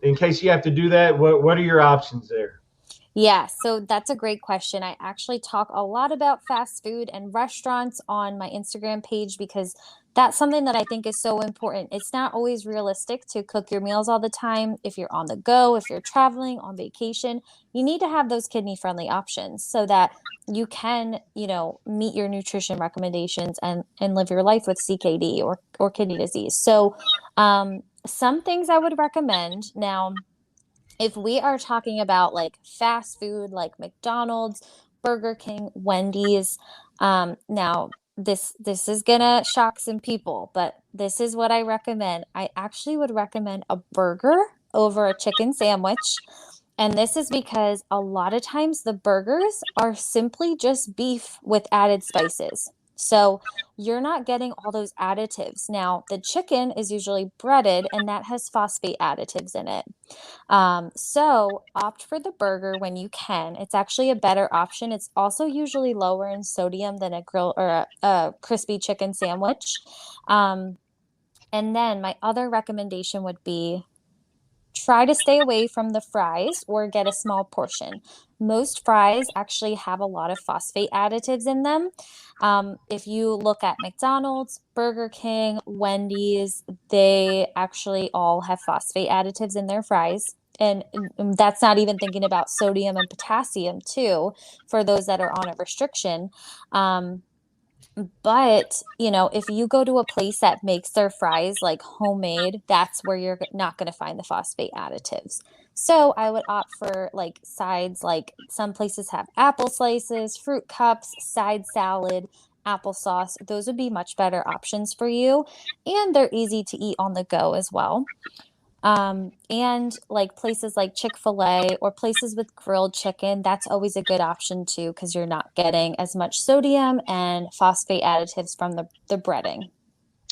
in case you have to do that, what are your options there? Yeah, so that's a great question. I actually talk a lot about fast food and restaurants on my Instagram page because that's something that I think is so important. It's not always realistic to cook your meals all the time. If you're on the go, if you're traveling on vacation, you need to have those kidney-friendly options so that you can, meet your nutrition recommendations and live your life with CKD or kidney disease. So some things I would recommend now. If we are talking about like fast food, like McDonald's, Burger King, Wendy's, now this is gonna shock some people, but this is what I recommend. I actually would recommend a burger over a chicken sandwich. And this is because a lot of times the burgers are simply just beef with added spices. So you're not getting all those additives. Now, the chicken is usually breaded and that has phosphate additives in it. So opt for the burger when you can. It's actually a better option. It's also usually lower in sodium than a grill or a crispy chicken sandwich. And then my other recommendation would be try to stay away from the fries or get a small portion. Most fries actually have a lot of phosphate additives in them. If you look at McDonald's, Burger King, Wendy's, they actually all have phosphate additives in their fries. And that's not even thinking about sodium and potassium too, for those that are on a restriction. But, if you go to a place that makes their fries like homemade, that's where you're not going to find the phosphate additives. So I would opt for like sides, like some places have apple slices, fruit cups, side salad, applesauce. Those would be much better options for you. And they're easy to eat on the go as well. And like places like Chick-fil-A or places with grilled chicken, that's always a good option too, because you're not getting as much sodium and phosphate additives from the breading.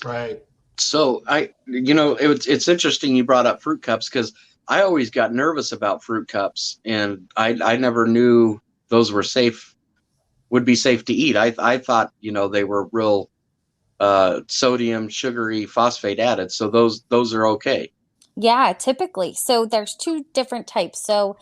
Right. So it's interesting you brought up fruit cups because I always got nervous about fruit cups and I never knew those would be safe to eat. I thought, they were real, sodium, sugary, phosphate added. So those are okay. Yeah, typically. So there's two different types. So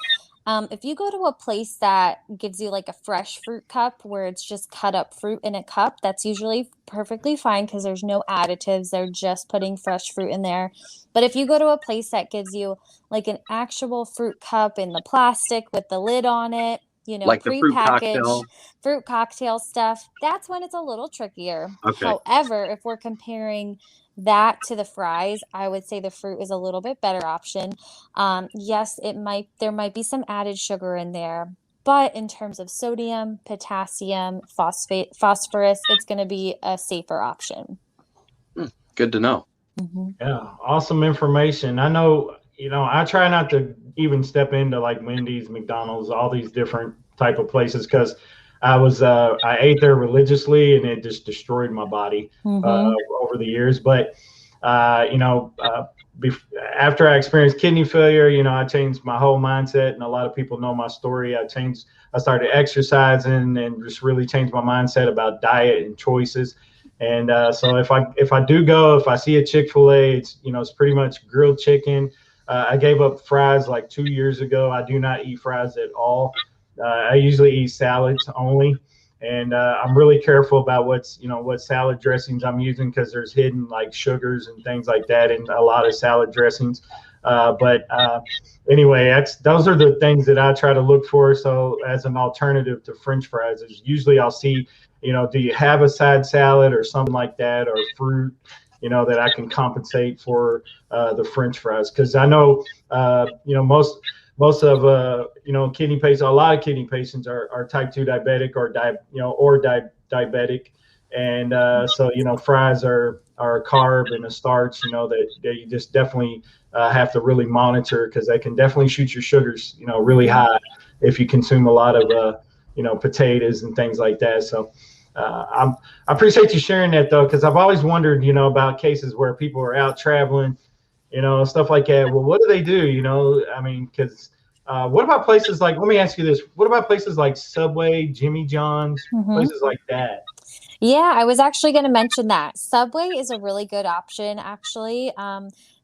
if you go to a place that gives you like a fresh fruit cup where it's just cut up fruit in a cup, that's usually perfectly fine because there's no additives. They're just putting fresh fruit in there. But if you go to a place that gives you like an actual fruit cup in the plastic with the lid on it, like prepackaged fruit cocktail stuff, that's when it's a little trickier. Okay. However, if we're comparing that to the fries, I would say the fruit is a little bit better option. Yes, there might be some added sugar in there, but in terms of sodium, potassium, phosphorus, it's going to be a safer option. Good to know. Mm-hmm. Yeah, awesome information. I know, I try not to even step into like Wendy's, McDonald's, all these different type of places because I ate there religiously and it just destroyed my body over the years. But, after I experienced kidney failure, I changed my whole mindset, and a lot of people know my story. I started exercising and just really changed my mindset about diet and choices. And so if I see a Chick-fil-A, it's pretty much grilled chicken. I gave up fries like 2 years ago. I do not eat fries at all. I usually eat salads only. And I'm really careful about what salad dressings I'm using, because there's hidden like sugars and things like that in a lot of salad dressings. But anyway, those are the things that I try to look for. So as an alternative to French fries, is usually I'll see, do you have a side salad or something like that, or fruit, that I can compensate for the French fries. Because I know, most of kidney patients, a lot of kidney patients are type 2 diabetic or diabetic, and so fries are a carb and a starch, that you just definitely have to really monitor, because they can definitely shoot your sugars really high if you consume a lot of potatoes and things like that. So I appreciate you sharing that, though, because I've always wondered about cases where people are out traveling, stuff like that. Well, what do they do? I mean, because what about places like, let me ask you this, what about places like Subway, Jimmy John's, places like that? Yeah, I was actually going to mention that. Subway is a really good option, actually.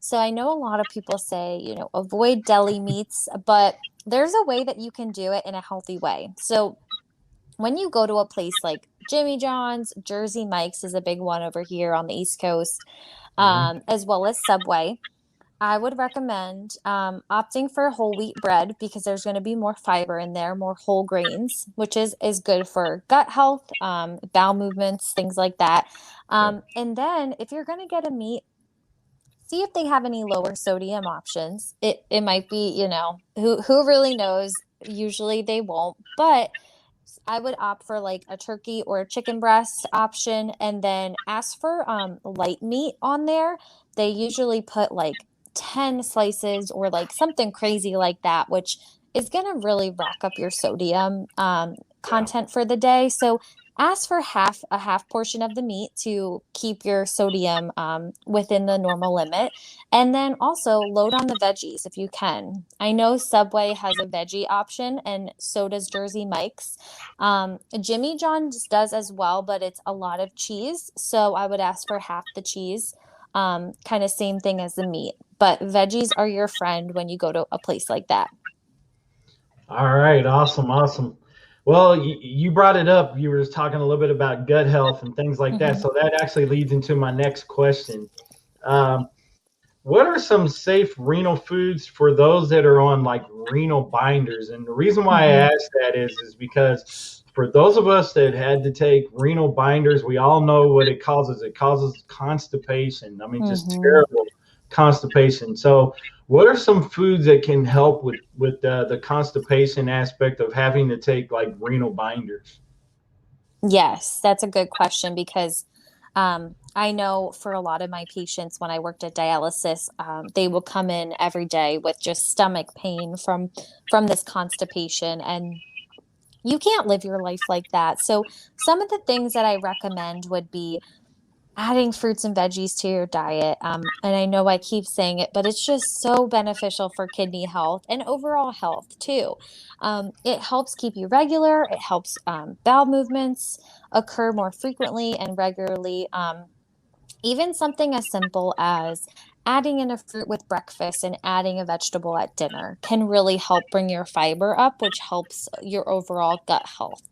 So I know a lot of people say, avoid deli meats, but there's a way that you can do it in a healthy way. So when you go to a place like Jimmy John's, Jersey Mike's is a big one over here on the East Coast, as well as Subway, I would recommend opting for whole wheat bread, because there's going to be more fiber in there, more whole grains, which is good for gut health, bowel movements, things like that. And then if you're going to get a meat, see if they have any lower sodium options. It might be, who really knows? Usually they won't, but I would opt for like a turkey or a chicken breast option, and then ask for light meat on there. They usually put like 10 slices or like something crazy like that, which is going to really rack up your sodium content for the day. So ask for a half portion of the meat to keep your sodium within the normal limit. And then also load on the veggies if you can. I know Subway has a veggie option, and so does Jersey Mike's. Jimmy John's does as well, but it's a lot of cheese. So I would ask for half the cheese, kind of same thing as the meat. But veggies are your friend when you go to a place like that. All right. Awesome. Well, you brought it up. You were just talking a little bit about gut health and things like that. So that actually leads into my next question. What are some safe renal foods for those that are on like renal binders? And the reason why I ask that is because for those of us that had to take renal binders, we all know what it causes. It causes constipation. I mean, just terrible constipation. So what are some foods that can help with the constipation aspect of having to take like renal binders? Yes, that's a good question, because I know for a lot of my patients when I worked at dialysis, they will come in every day with just stomach pain from this constipation, and you can't live your life like that. So some of the things that I recommend would be adding fruits and veggies to your diet. And I know I keep saying it, but it's just so beneficial for kidney health and overall health too. It helps keep you regular. It helps bowel movements occur more frequently and regularly. Even something as simple as adding in a fruit with breakfast and adding a vegetable at dinner can really help bring your fiber up, which helps your overall gut health.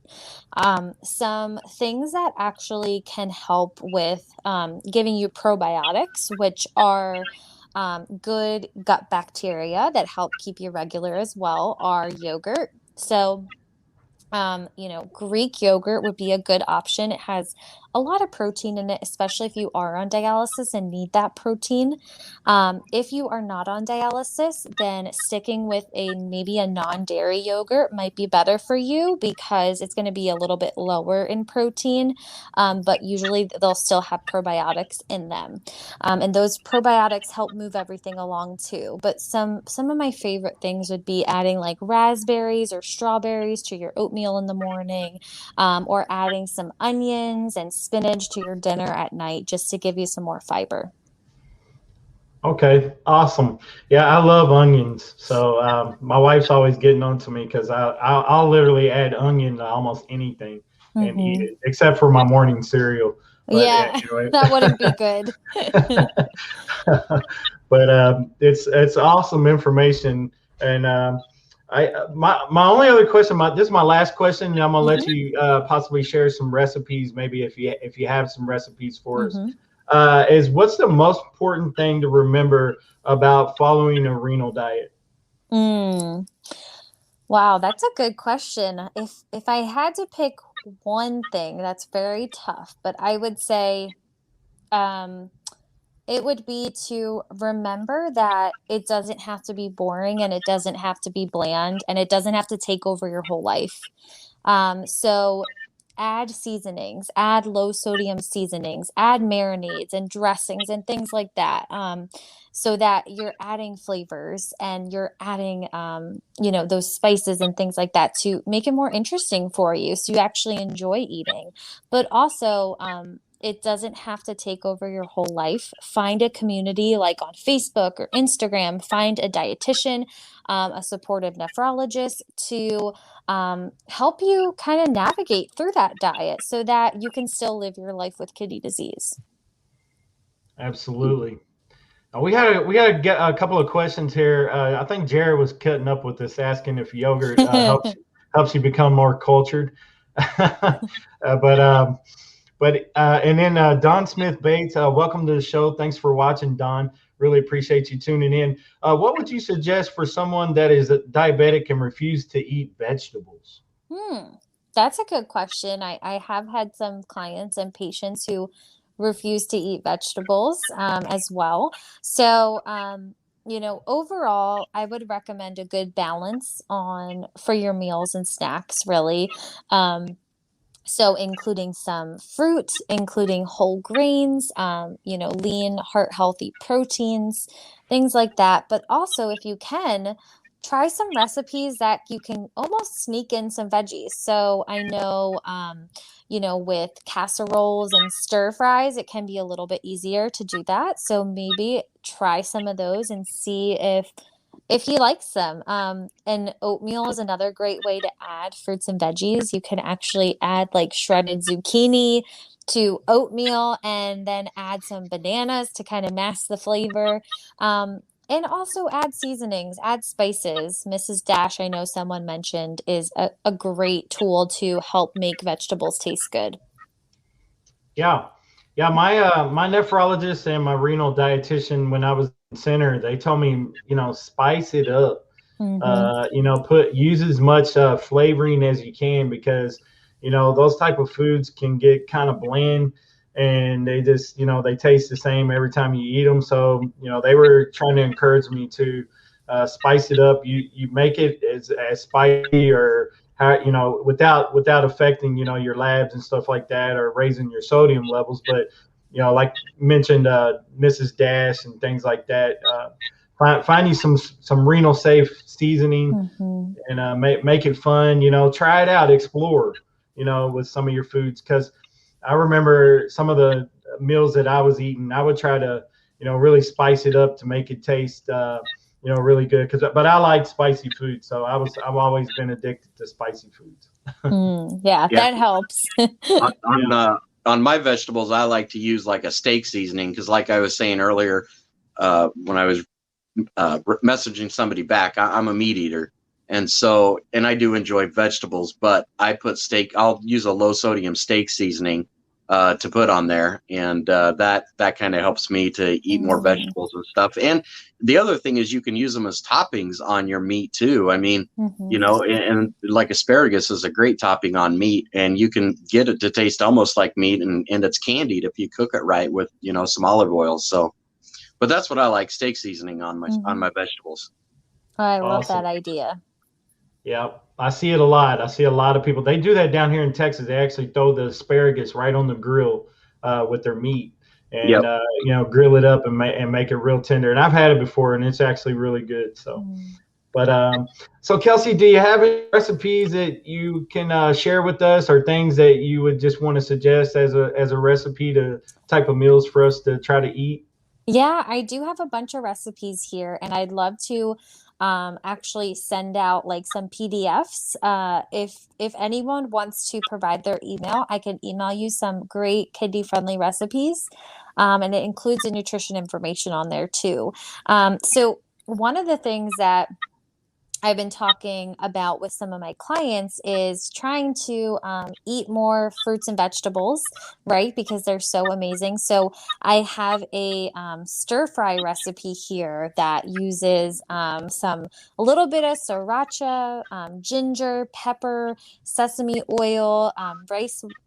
Some things that actually can help with giving you probiotics, which are good gut bacteria that help keep you regular as well, are yogurt. So Greek yogurt would be a good option. It has a lot of protein in it, especially if you are on dialysis and need that protein. If you are not on dialysis, then sticking with maybe a non-dairy yogurt might be better for you, because it's going to be a little bit lower in protein, but usually they'll still have probiotics in them. And those probiotics help move everything along too. But some of my favorite things would be adding like raspberries or strawberries to your oatmeal in the morning, or adding some onions and spinach to your dinner at night, just to give you some more fiber. Okay, awesome. Yeah, I love onions. So my wife's always getting on to me, because I'll literally add onion to almost anything and eat it, except for my morning cereal. But anyway. That wouldn't be good. But it's awesome information. And My only other question, this is my last question, and I'm gonna let Mhm. you possibly share some recipes, maybe if you have some recipes for us. Mhm. Is what's the most important thing to remember about following a renal diet? Mm. Wow, that's a good question. If I had to pick one thing, that's very tough, but I would say um it would be to remember that it doesn't have to be boring and it doesn't have to be bland and it doesn't have to take over your whole life. So add seasonings, add low sodium seasonings, add marinades and dressings and things like that. So that you're adding flavors and you're adding, those spices and things like that to make it more interesting for you. So you actually enjoy eating, but also, it doesn't have to take over your whole life. Find a community like on Facebook or Instagram, find a dietitian, a supportive nephrologist to help you kind of navigate through that diet so that you can still live your life with kidney disease. Absolutely. We had a couple of questions here. I think Jared was cutting up with us, asking if yogurt helps you become more cultured. But and then Don Smith Bates, welcome to the show. Thanks for watching, Don. Really appreciate you tuning in. What would you suggest for someone that is diabetic and refuse to eat vegetables? That's a good question. I have had some clients and patients who refuse to eat vegetables as well. So, overall, I would recommend a good balance on for your meals and snacks, really. So including some fruit, including whole grains, lean, heart healthy proteins, things like that. But also, if you can, try some recipes that you can almost sneak in some veggies. So I know, with casseroles and stir fries, it can be a little bit easier to do that. So maybe try some of those and see if he likes them. And oatmeal is another great way to add fruits and veggies. You can actually add like shredded zucchini to oatmeal and then add some bananas to kind of mask the flavor. And also add seasonings, add spices. Mrs. Dash, I know someone mentioned, is a great tool to help make vegetables taste good. Yeah, yeah. My nephrologist and my renal dietitian, when I was in center, they told me, spice it up. Mm-hmm. Use as much flavoring as you can, because those type of foods can get kind of bland, and they just they taste the same every time you eat them. So they were trying to encourage me to spice it up. You make it as spicy, or how, without affecting your labs and stuff like that, or raising your sodium levels. But like mentioned, Mrs. Dash and things like that. Find you some renal safe seasoning, Mm-hmm. and make it fun. Try it out, explore. With some of your foods, because I remember some of the meals that I was eating, I would try to really spice it up to make it taste really good. But I like spicy food, so I've always been addicted to spicy foods. Yeah, Yeah. that helps. On my vegetables, I like to use like a steak seasoning, because like I was saying earlier, when I was messaging somebody back, I'm a meat eater. And I do enjoy vegetables, but I'll use a low sodium steak seasoning to put on there. And that kind of helps me to eat more vegetables and stuff. And the other thing is you can use them as toppings on your meat too. I mean, and like asparagus is a great topping on meat, and you can get it to taste almost like meat, and it's candied if you cook it right with, some olive oil. So, but that's what I like, steak seasoning on my vegetables. I love Awesome. that idea. Yeah, I see it a lot. I see a lot of people. They do that down here in Texas. They actually throw the asparagus right on the grill with their meat, and Yep. grill it up and make it real tender. And I've had it before, and it's actually really good. So, but so Kellsey, do you have any recipes that you can share with us, or things that you would just want to suggest as a recipe to type of meals for us to try to eat? Yeah, I do have a bunch of recipes here, and I'd love to actually send out like some PDFs. If anyone wants to provide their email, I can email you some great kidney friendly recipes, and it includes the nutrition information on there too. So one of the things that I've been talking about with some of my clients is trying to eat more fruits and vegetables, right? Because they're so amazing. So I have a stir fry recipe here that uses a little bit of sriracha, ginger, pepper, sesame oil,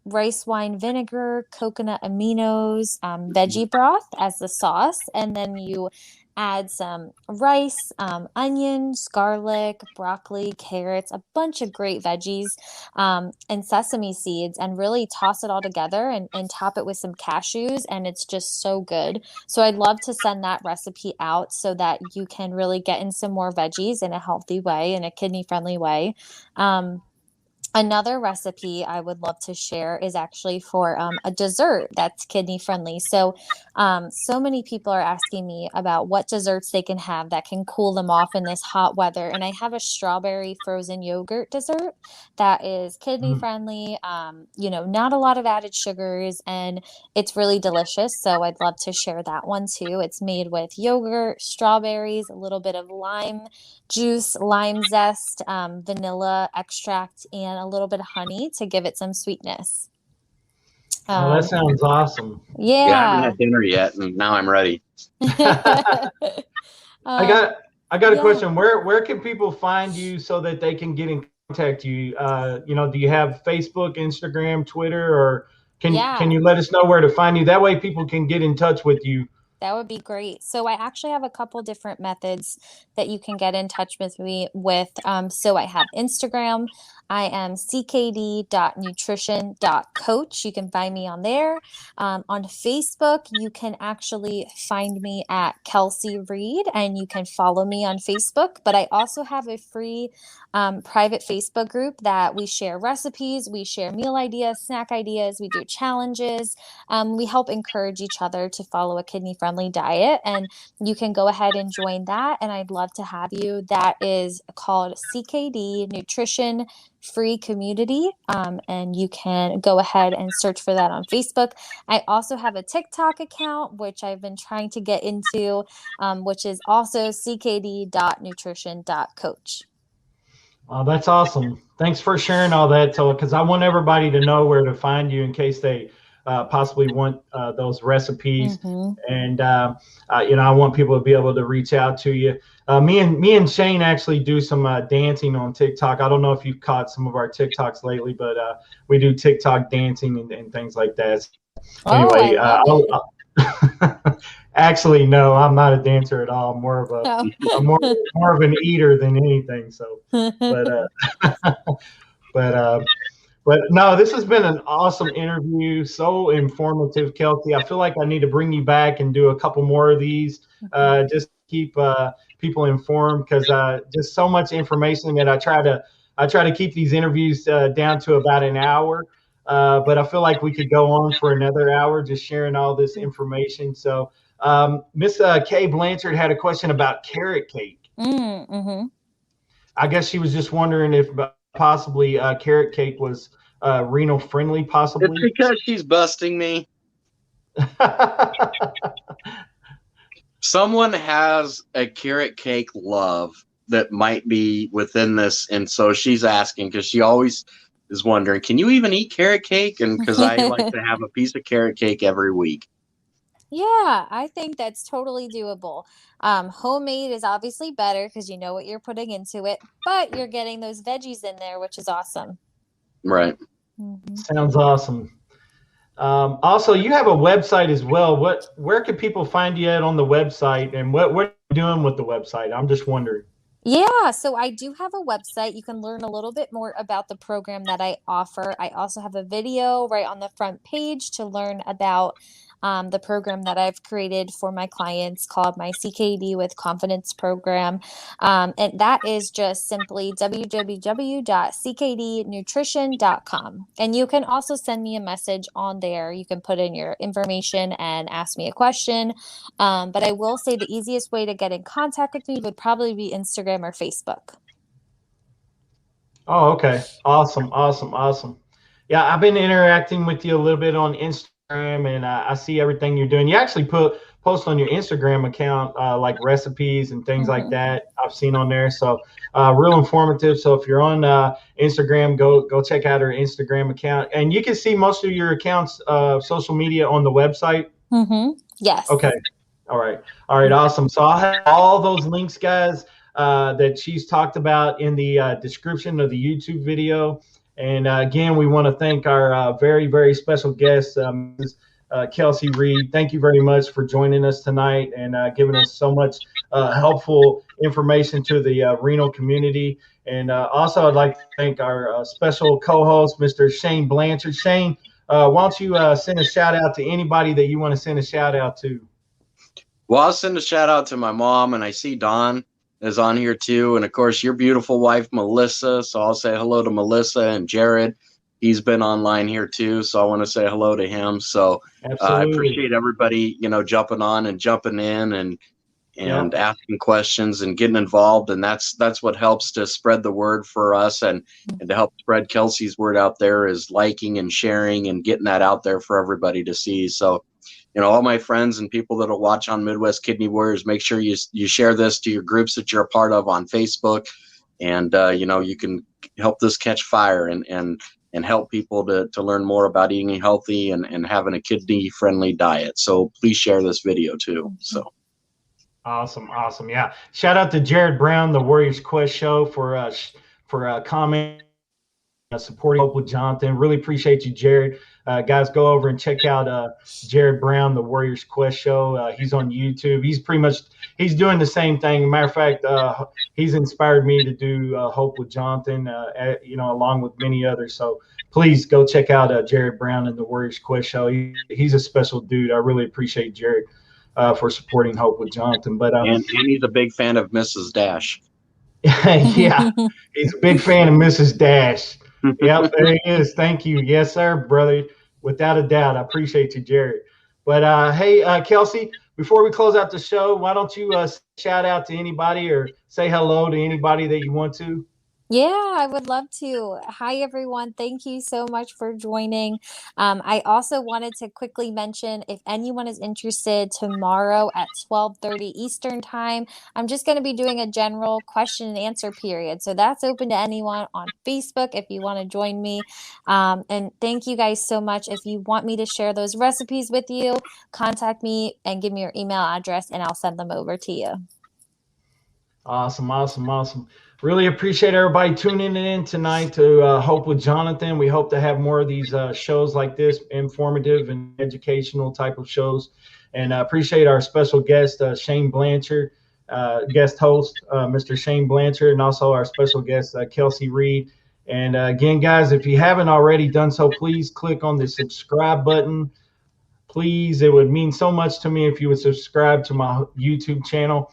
rice wine vinegar, coconut aminos, veggie broth as the sauce, and then you add some rice, onions, garlic, broccoli, carrots, a bunch of great veggies, and sesame seeds, and really toss it all together and top it with some cashews. And it's just so good. So I'd love to send that recipe out so that you can really get in some more veggies in a healthy way, in a kidney friendly way. Another recipe I would love to share is actually for a dessert that's kidney friendly. So, so many people are asking me about what desserts they can have that can cool them off in this hot weather. And I have a strawberry frozen yogurt dessert that is kidney friendly, not a lot of added sugars, and it's really delicious. So I'd love to share that one too. It's made with yogurt, strawberries, a little bit of lime juice, lime zest, vanilla extract, and a little bit of honey to give it some sweetness. Oh, that sounds awesome. Yeah, I haven't Yeah. had dinner yet, and now I'm ready. I got a question. Where can people find you so that they can get in contact you? Do you have Facebook, Instagram, Twitter, or can you let us know where to find you? That way people can get in touch with you. That would be great. So I actually have a couple different methods that you can get in touch with me with. So I have Instagram. I am ckd.nutrition.coach. You can find me on there. On Facebook, you can actually find me at Kellsey Reed, and you can follow me on Facebook. But I also have a free private Facebook group that we share recipes, we share meal ideas, snack ideas, we do challenges. We help encourage each other to follow a kidney-friendly diet, and you can go ahead and join that, and I'd love to have you. That is called CKD Nutrition Free Community, and you can go ahead and search for that on Facebook. I also have a TikTok account, which I've been trying to get into, which is also ckd.nutrition.coach. Oh, that's awesome. Thanks for sharing all that, because I want everybody to know where to find you in case they possibly want those recipes. And I want people to be able to reach out to you. Me and Shane actually do some dancing on TikTok. I don't know if you've caught some of our TikToks lately, but we do TikTok dancing and things like that. Anyway, actually, no, I'm not a dancer at all. I'm more of I'm more of an eater than anything. So, but no, this has been an awesome interview. So informative, Kellsey. I feel like I need to bring you back and do a couple more of these. Just keep people informed, because just so much information that I try to keep these interviews down to about an hour. But I feel like we could go on for another hour just sharing all this information. So Miss Kay Blanchard had a question about carrot cake. I guess she was just wondering if possibly carrot cake was renal friendly, possibly. It's because she's busting me. Someone has a carrot cake love that might be within this, and so she's asking, because she always is wondering, can you even eat carrot cake? And because I like to have a piece of carrot cake every week. Yeah, I think that's totally doable. Homemade is obviously better because you know what you're putting into it, but you're getting those veggies in there, which is awesome. Right. Sounds awesome. Also, you have a website as well. Where can people find you at on the website, and what are you doing with the website? I'm just wondering. Yeah, so I do have a website. You can learn a little bit more about the program that I offer. I also have a video right on the front page to learn about the program that I've created for my clients called my CKD with Confidence program. And that is just simply www.ckdnutrition.com. And you can also send me a message on there. You can put in your information and ask me a question. But I will say the easiest way to get in contact with me would probably be Instagram or Facebook. Oh, okay. Awesome. Yeah, I've been interacting with you a little bit on Instagram and I see everything you're doing. You actually post on your Instagram account like recipes and things like that. I've seen on there, so real informative. So if you're on Instagram, go check out her Instagram account, and you can see most of your accounts, social media, on the website. Yes. Okay. All right. Awesome. So I'll have all those links, guys, that she's talked about in the description of the YouTube video. And again, we want to thank our very, very special guest, Mrs. Kellsey Reed. Thank you very much for joining us tonight and giving us so much helpful information to the renal community. And also, I'd like to thank our special co-host, Mr. Shane Blanchard. Shane, why don't you send a shout out to anybody that you want to send a shout out to? Well, I'll send a shout out to my mom, and I see Don is on here too. And of course, your beautiful wife, Melissa. So I'll say hello to Melissa, and Jared. He's been online here too. So I want to say hello to him. So I appreciate everybody, jumping on and jumping in and asking questions and getting involved. And that's what helps to spread the word for us and to help spread Kelsey's word out there, is liking and sharing and getting that out there for everybody to see. So, all my friends and people that will watch on Midwest Kidney Warriors, make sure you share this to your groups that you're a part of on Facebook. And, you can help this catch fire and help people to learn more about eating healthy and having a kidney-friendly diet. So please share this video too. So. Awesome. Yeah. Shout out to Jared Brown, the Warriors Quest show, for commenting, supporting Hope with Jonathan. Really appreciate you, Jared. Guys, go over and check out Jared Brown, the Warriors Quest show. He's on YouTube. He's doing the same thing. Matter of fact, he's inspired me to do Hope with Jonathan, along with many others. So please go check out Jared Brown and the Warriors Quest show. He's a special dude. I really appreciate Jared for supporting Hope with Jonathan. But and he's a big fan of Mrs. Dash. Yeah, he's a big fan of Mrs. Dash. Yep, there he is. Thank you. Yes, sir, brother. Without a doubt. I appreciate you, Jared. But hey, Kelsey, before we close out the show, why don't you shout out to anybody or say hello to anybody that you want to? Yeah, I would love to. Hi, everyone. Thank you so much for joining. I also wanted to quickly mention, if anyone is interested, tomorrow at 12:30 Eastern time, I'm just going to be doing a general question and answer period. So that's open to anyone on Facebook if you want to join me. And thank you guys so much. If you want me to share those recipes with you, contact me and give me your email address and I'll send them over to you. Awesome. Really appreciate everybody tuning in tonight to Hope with Jonathan. We hope to have more of these shows like this, informative and educational type of shows. And appreciate our special guest, Shane Blanchard, guest host, Mr. Shane Blanchard, and also our special guest, Kellsey Reed. And again, guys, if you haven't already done so, please click on the subscribe button. Please, it would mean so much to me if you would subscribe to my YouTube channel.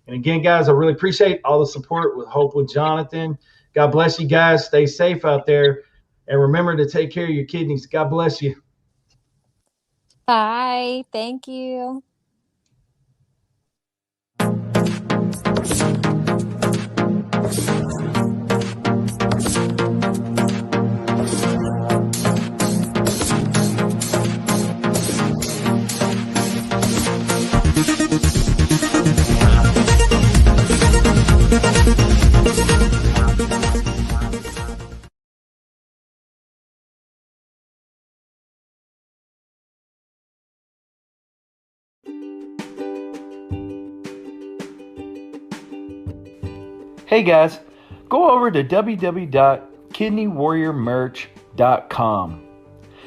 And again, guys, I really appreciate all the support with Hope with Jonathan. God bless you guys. Stay safe out there. And remember to take care of your kidneys. God bless you. Bye. Thank you. Hey guys, go over to www.kidneywarriormerch.com.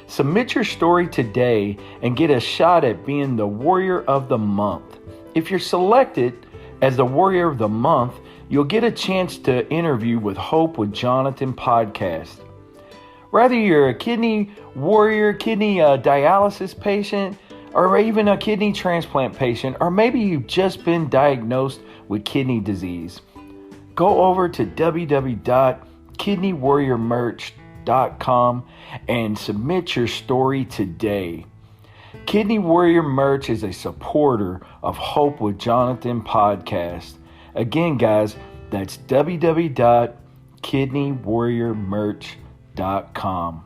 Submit your story today and get a shot at being the Warrior of the Month. If you're selected as the Warrior of the Month, you'll get a chance to interview with Hope with Jonathan podcast. Whether you're a kidney warrior, kidney dialysis patient, or even a kidney transplant patient, or maybe you've just been diagnosed with kidney disease, go over to www.kidneywarriormerch.com and submit your story today. Kidney Warrior Merch is a supporter of Hope with Jonathan podcast. Again, guys, that's www.kidneywarriormerch.com.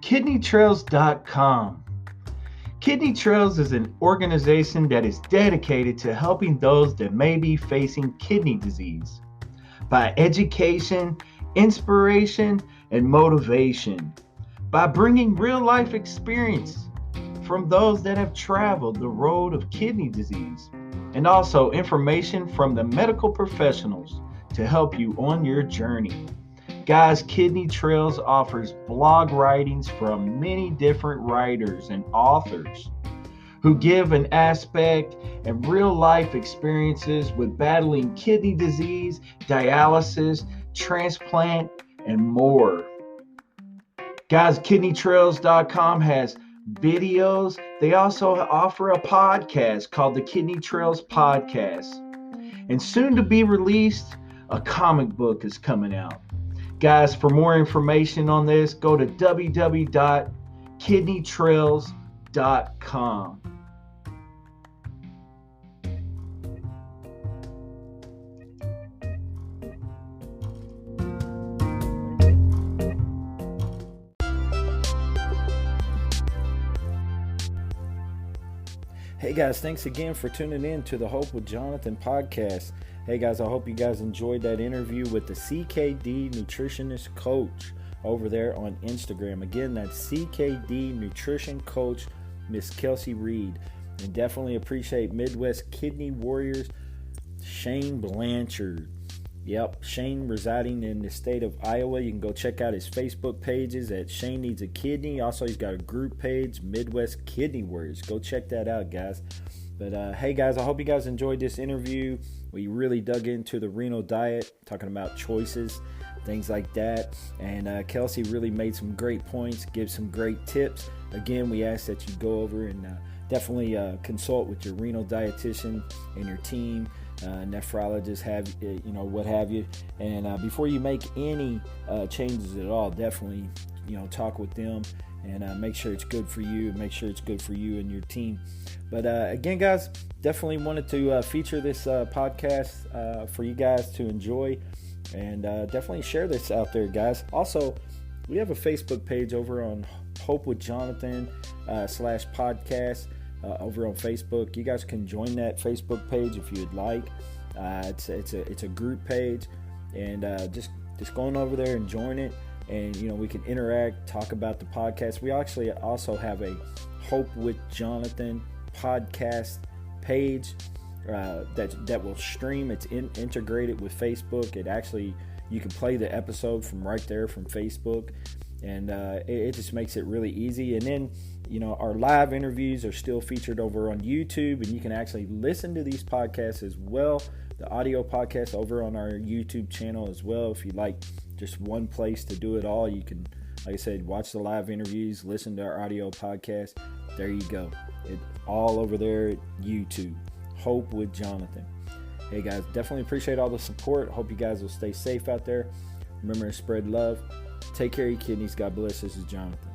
KidneyTrails.com. Kidney Trails is an organization that is dedicated to helping those that may be facing kidney disease by education, inspiration, and motivation, by bringing real-life experience from those that have traveled the road of kidney disease, and also information from the medical professionals to help you on your journey. Guys, Kidney Trails offers blog writings from many different writers and authors who give an aspect and real life experiences with battling kidney disease, dialysis, transplant, and more. Guys, KidneyTrails.com has videos. They also offer a podcast called the Kidney Trails Podcast. And soon to be released, a comic book is coming out. Guys, for more information on this, go to www.kidneytrails.com. Hey guys, thanks again for tuning in to the Hope with Jonathan podcast. Hey guys, I hope you guys enjoyed that interview with the CKD Nutritionist Coach over there on Instagram. Again, that's CKD Nutrition Coach, Miss Kellsey Reed. And definitely appreciate Midwest Kidney Warriors, Shane Blanchard. Yep, Shane residing in the state of Iowa. You can go check out his Facebook pages at Shane Needs a Kidney. Also, he's got a group page, Midwest Kidney Warriors. Go check that out, guys. But hey, guys, I hope you guys enjoyed this interview. We really dug into the renal diet, talking about choices, things like that. And Kellsey really made some great points, give some great tips. Again, we ask that you go over and definitely consult with your renal dietitian and your team, nephrologist, what have you. And before you make any changes at all, definitely, talk with them and make sure it's good for you, and make sure it's good for you and your team. But again, guys, definitely wanted to feature this podcast for you guys to enjoy, and definitely share this out there, guys. Also, we have a Facebook page over on Hope with Jonathan /podcast over on Facebook. You guys can join that Facebook page if you'd like. It's a group page, and just going over there and join it. And we can interact, talk about the podcast. We actually also have a Hope with Jonathan podcast page that will stream. It's integrated with Facebook. It actually, you can play the episode from right there from Facebook, and it just makes it really easy. And then our live interviews are still featured over on YouTube, and you can actually listen to these podcasts as well, the audio podcast over on our YouTube channel as well. If you like just one place to do it all, you can, like I said, watch the live interviews, listen to our audio podcast. There you go. It all over there at YouTube. Hope with Jonathan. Hey guys, definitely appreciate all the support. Hope you guys will stay safe out there. Remember to spread love. Take care of your kidneys. God bless. This is Jonathan.